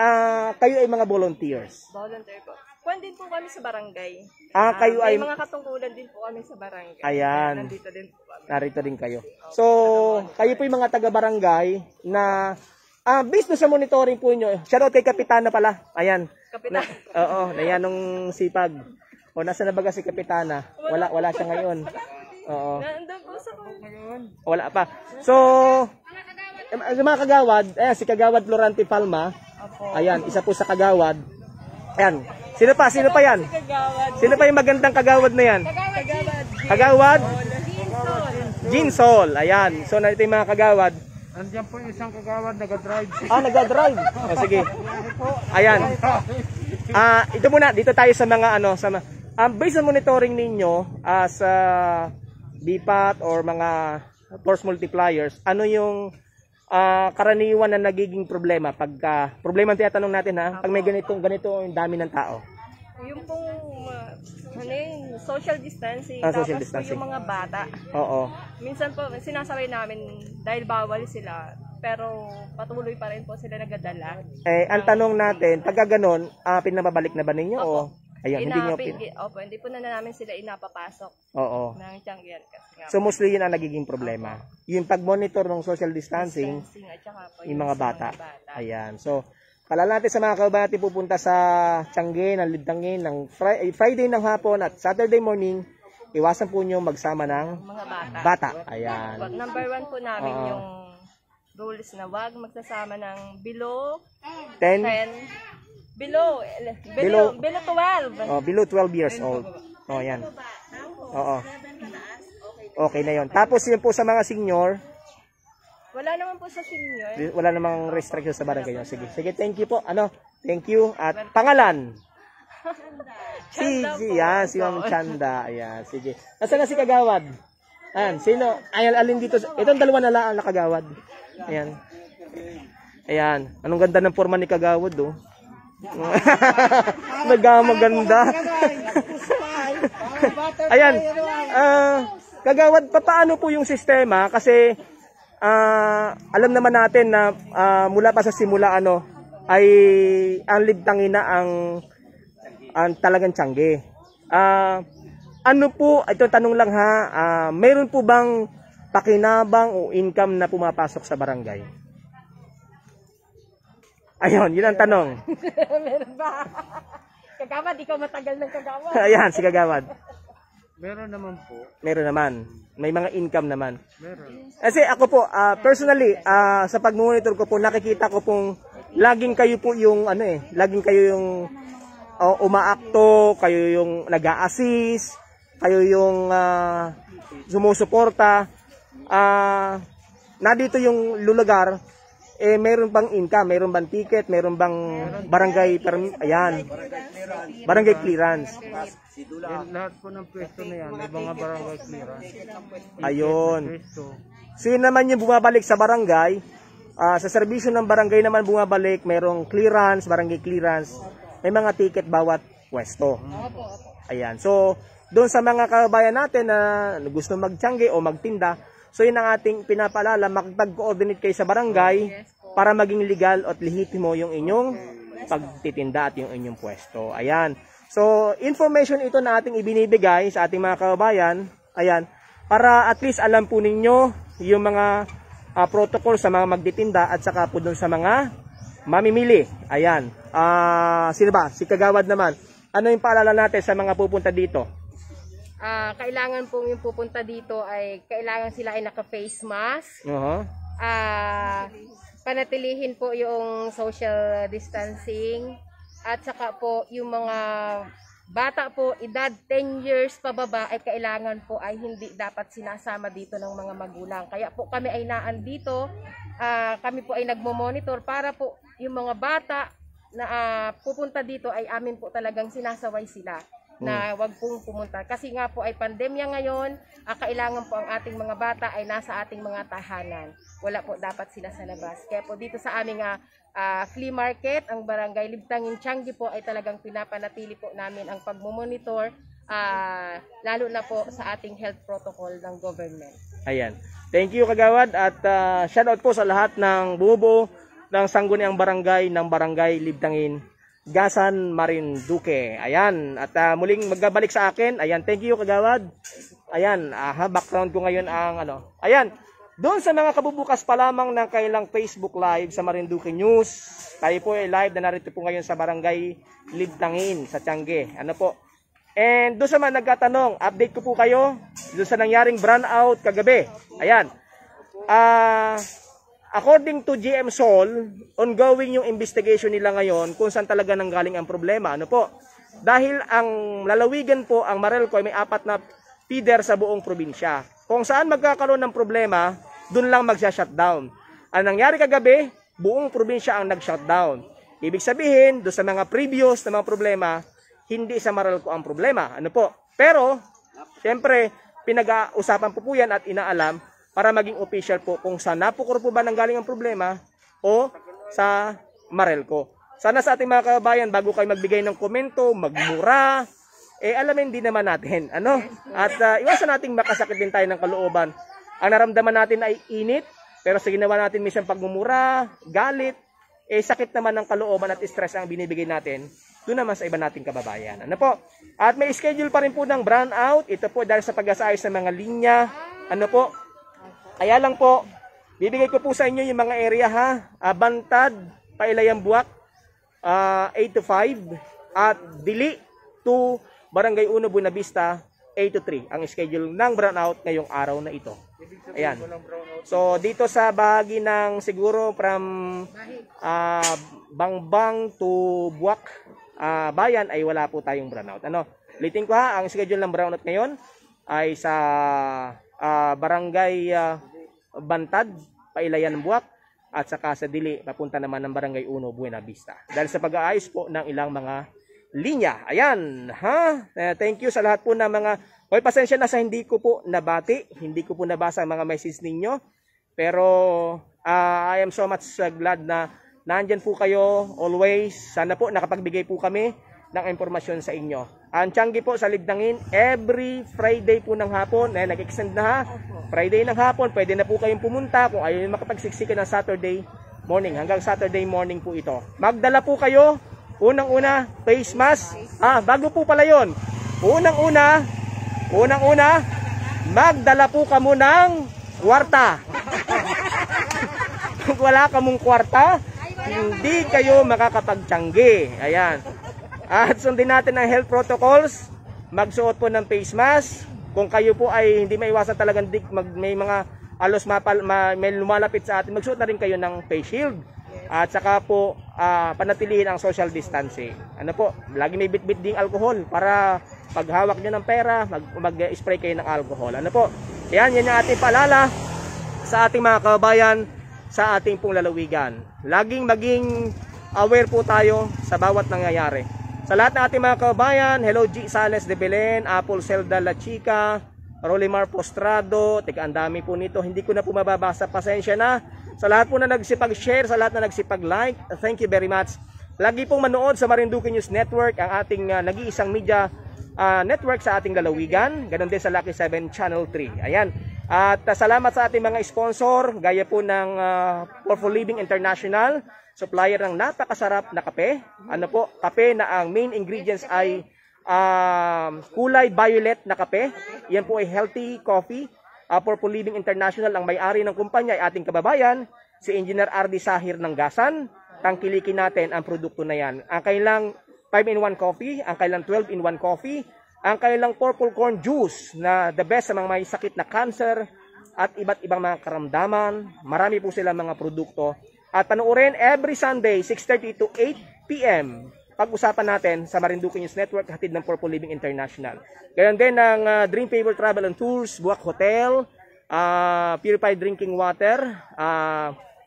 Speaker 1: Kayo ay mga volunteers.
Speaker 11: Volunteer po. Kwan din po kami sa barangay.
Speaker 1: Kayo ay...
Speaker 11: May mga katungkulan din po kami sa barangay.
Speaker 1: Ayan.
Speaker 11: Nandito din po kami.
Speaker 1: Narito din kayo. So, kayo po yung mga taga-barangay na... based sa monitoring po nyo, shoutout kay Kapitana pala. Ayan.
Speaker 11: Kapitana.
Speaker 1: Oo, nayan nung sipag. O, nasa na baga si Kapitana? Wala siya ngayon. Oo.
Speaker 11: Nandun po sa ngayon.
Speaker 1: Wala pa. So, mga kagawad, ayan, si Kagawad Florante Palma. Ayan, isa po sa kagawad. Ayan. Sino pa yan? Sino pa yung magandang kagawad na yan? Kagawad? Jinsol. Ayan. So, narito yung mga kagawad.
Speaker 7: Andiyan po yung isang kagawad, nag-drive.
Speaker 1: Nag-drive. Sige. Ayan. Ito muna, dito tayo sa mga based on monitoring ninyo as BPAT or mga force multipliers, ano yung karaniwan na nagiging problema pagka problema ang tinatanong natin ha, pag may ganito yung dami ng tao?
Speaker 11: Yung pong social distancing,
Speaker 1: social
Speaker 11: tapos
Speaker 1: distancing.
Speaker 11: Po yung mga bata.
Speaker 1: Oo.
Speaker 11: Minsan po sinasabay namin dahil bawal sila, pero patuloy pa rin po sila nagdadala.
Speaker 1: Ang tanong natin, pagka ganun, pinababalik na ba ninyo o ayan,
Speaker 11: Hindi po na namin sila inapapasok ng tiyanggihan.
Speaker 1: So mostly yun ang nagiging problema. Yung pag-monitor ng social distancing,
Speaker 11: At saka po
Speaker 1: yung mga bata. Ayan. So, paalala natin sa mga kababayan natin pupunta sa Tiangge, ng Libdangin, ng Friday ng hapon at Saturday morning, iwasan po nyo magsama ng
Speaker 11: mga
Speaker 1: bata. Ayan.
Speaker 11: Number 1 po namin yung rules na wag magsasama ng below
Speaker 1: 10,
Speaker 11: below 12.
Speaker 1: below 12 years old. Yan. Oo. Okay na yon. Tapos yun po sa mga senior,
Speaker 11: Wala naman po sa senior.
Speaker 1: wala namang restriction sa barangay. Sige, thank you po. Thank you. At pangalan? Si Ma'am Chanda. Ayan, sige. Nasaan na si Kagawad? Ayan, sino? Alin dito? Itong dalawa na lang ang nakagawad. Ayan. Anong ganda ng forma ni Kagawad, oh. Maganda. Ayan. Kagawad, paano po yung sistema? Kasi alam naman natin na mula pa sa simula ay ang Libdangin na ang talagang Tiangge. Ano po, ito tanong lang ha, mayroon po bang pakinabang o income na pumapasok sa barangay? Ayun, yun ang tanong.
Speaker 11: Meron ba? Kagawad, ikaw matagal ng kagawad.
Speaker 1: Ayan, si Kagawad.
Speaker 4: Meron naman po.
Speaker 1: Meron naman. May mga income naman.
Speaker 4: Meron.
Speaker 1: Kasi ako po, personally, sa pag-monitor ko po, nakikita ko pong laging kayo po yung, laging kayo yung umaakto, kayo yung nag-a-assist, kayo yung sumusuporta. Na dito yung lugar, meron bang income, meron bang ticket, meron bang barangay, barangay clearance.
Speaker 4: Lahat po ng pwesto na yan, may mga barangay clearance.
Speaker 1: Ayun. So yun naman yung bumabalik sa barangay. Sa serbisyo ng barangay naman bumabalik, merong clearance, barangay clearance. May mga ticket bawat pwesto. Ayan. So, doon sa mga kabayan natin na gusto mag-tiangge o magtinda, so yun ang ating pinapaalala, makipag-coordinate kayo sa barangay para maging legal at lehitimo yung inyong pagtitinda at yung inyong pwesto. Ayan. So, information ito na ating ibinibigay sa ating mga kababayan, ayan, para at least alam po ninyo yung mga protocol sa mga magtitinda at saka po doon sa mga mamimili. Ayan. Sino ba? Si Kagawad naman. Ano yung paalala natin sa mga pupunta dito?
Speaker 2: Kailangan po yung pupunta dito ay kailangan sila ay naka-face mask. Panatilihin po yung social distancing at saka po yung mga bata po edad 10 years pababa ay kailangan po ay hindi dapat sinasama dito ng mga magulang. Kaya po kami ay naandito, kami po ay nagmo-monitor para po yung mga bata na pupunta dito ay amin po talagang sinasaway sila na wag pong pumunta. Kasi nga po ay pandemya ngayon, kailangan po ang ating mga bata ay nasa ating mga tahanan. Wala po dapat sila sa labas. Kaya po dito sa aming flea market, ang barangay Libdangin Tiangge po ay talagang pinapanatili po namin ang pagmumonitor, lalo na po sa ating health protocol ng government.
Speaker 1: Ayan. Thank you Kagawad at shoutout po sa lahat ng bumubuo ng sangguniang barangay ng barangay Libdangin, Gasan, Marinduque. Ayan. At muling magbabalik sa akin. Ayan. Thank you Kagawad. Ayan. Background ko ngayon ang Ayan. Doon sa mga kabubukas pa lamang ng kailang Facebook Live sa Marinduque News, tayo po ay live na narito po ngayon sa barangay Libdangin sa Tiangge. Ano po? And doon sa mga nagkatanong, update ko po kayo doon sa nangyaring brownout kagabi. Ayan. According to GM Sol, ongoing yung investigation nila ngayon kung saan talaga nanggaling ang problema. Ano po? Dahil ang lalawigan po, ang Marelco ay may 4 na feeder sa buong probinsya. Kung saan magkakaroon ng problema, doon lang magsha-shutdown. Ang nangyari kagabi, buong probinsya ang nag-shutdown. Ibig sabihin, doon sa mga previous na mga problema, hindi sa Marelco ang problema. Ano po? Pero, siyempre, pinag-uusapan po yan at inaalam para maging official po kung saan napukuro po ba nanggaling ang problema o sa Marelco. Sana sa ating mga kababayan, bago kayo magbigay ng komento, magmura, alamin din naman natin. At iwasan nating makasakit din tayo ng kalooban. Ang naramdaman natin ay init, Pero sa ginawa natin minsan pagmumura, galit, sakit naman ng kalooban at stress ang binibigay natin doon naman sa iba nating kababayan. Ano po? At may schedule pa rin po ng brownout. Ito po dahil sa pag-asayos ng mga linya. Ano po? Kaya lang po, bibigay ko po sa inyo yung mga area ha. Bantad, Pailayang Buwak, 8 to 5. At Dili to Barangay 1 Buena Vista, 8 to 3. Ang schedule ng brownout ngayong araw na ito. Ayan. So dito sa bahagi ng siguro from Bangbang to Buwak, Bayan ay wala po tayong brownout. Ano? Ulitin ko ha, ang schedule ng brownout ngayon ay sa Barangay Bantad, Pailayan Buwak at saka sa Dili, papunta naman ng Barangay 1 Buena Vista. Dahil sa pag-aayos po ng ilang mga linya. Ayan, ha? Thank you sa lahat po ng mga hoy, pasensya na sa hindi ko po nabati, hindi ko po nabasa ang mga message ninyo. Pero I am so much glad na nandyan po kayo always. Sana po nakapagbigay po kami ng impormasyon sa inyo. Ang Tiangge po sa Ligdangin, every Friday po ng hapon, nag-extend na ha. Friday ng hapon, pwede na po kayong pumunta kung ayaw makapagsiksikan ng Saturday morning. Hanggang Saturday morning po ito. Magdala po kayo, unang-una, face mask. Bago po pala yun. Unang-una, magdala po kamo ng kwarta. Kung wala kamong kwarta, hindi kayo makakapag-Tiangge. Ayan. At sundin natin ang health protocols. Magsuot po ng face mask. Kung kayo po ay hindi maiwasan talagang may mga alos may lumalapit sa atin, magsuot na rin kayo ng face shield. At saka po panatilihin ang social distancing. Ano po, lagi may bit-bit ding alcohol para paghawak nyo ng pera, mag-spray kayo ng alcohol. Ano po, yan yung ating paalala sa ating mga kababayan sa ating pong lalawigan. Laging maging aware po tayo sa bawat nangyayari. Sa lahat ng ating mga kababayan, hello G. Sales de Belen, Apple Celda La Chica, Rolimar Postrado, ang dami po nito, hindi ko na po mababasa, pasensya na. Sa lahat po na nagsipag-share, sa lahat na nagsipag-like, thank you very much. Lagi pong manood sa Marinduque News Network, ang ating nag-iisang media network sa ating lalawigan. Ganon din sa Lucky 7 Channel 3. Ayan. At salamat sa ating mga sponsor, gaya po ng For Living International, supplier ng napakasarap na kape. Ano po, kape na ang main ingredients ay kulay violet na kape. Yan po ay healthy coffee. For Living International, ang may-ari ng kumpanya ay ating kababayan, si Engineer RD Sahir ng Gasan. Tangkilikin natin ang produkto na yan. Ang kailang 5-in-1 coffee, ang kailang 12-in-1 coffee, ang kailang purple corn juice na the best sa mga may sakit na cancer at iba't ibang mga karamdaman. Marami po silang mga produkto. At panoorin every Sunday, 6:30 to 8 p.m. Pag-usapan natin sa Marinduque News Network, hatid ng Purple Living International. Gayon din ng Dream Favor Travel and Tours, Buwak Hotel, Purified Drinking Water,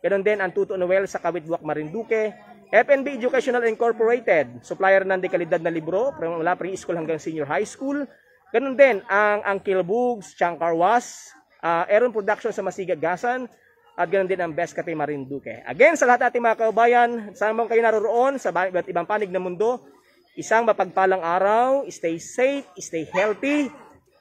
Speaker 1: gayon din ang Tuto Noel sa Kawit Buwak Marinduque, FNB Educational Incorporated, supplier ng dekalidad na libro, mula pre-school hanggang senior high school. Ganon din ang Uncle Bugs, Chang Carwas, Aaron Production sa Masigat Gasan, at ganoon din ang Best Cafe Marinduque. Again, sa lahat ating mga kababayan, saan man kayo naroroon sa iba't ibang panig ng mundo, isang mapagpalang araw, stay safe, stay healthy,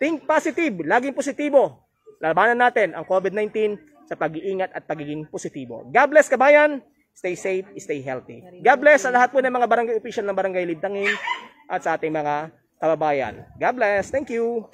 Speaker 1: think positive, laging positibo. Labanan natin ang COVID-19 sa pag-iingat at pagiging positibo. God bless kabayan, stay safe, stay healthy. God bless sa lahat po ng mga barangay official ng Barangay Ligdangin at sa ating mga kababayan. God bless, thank you.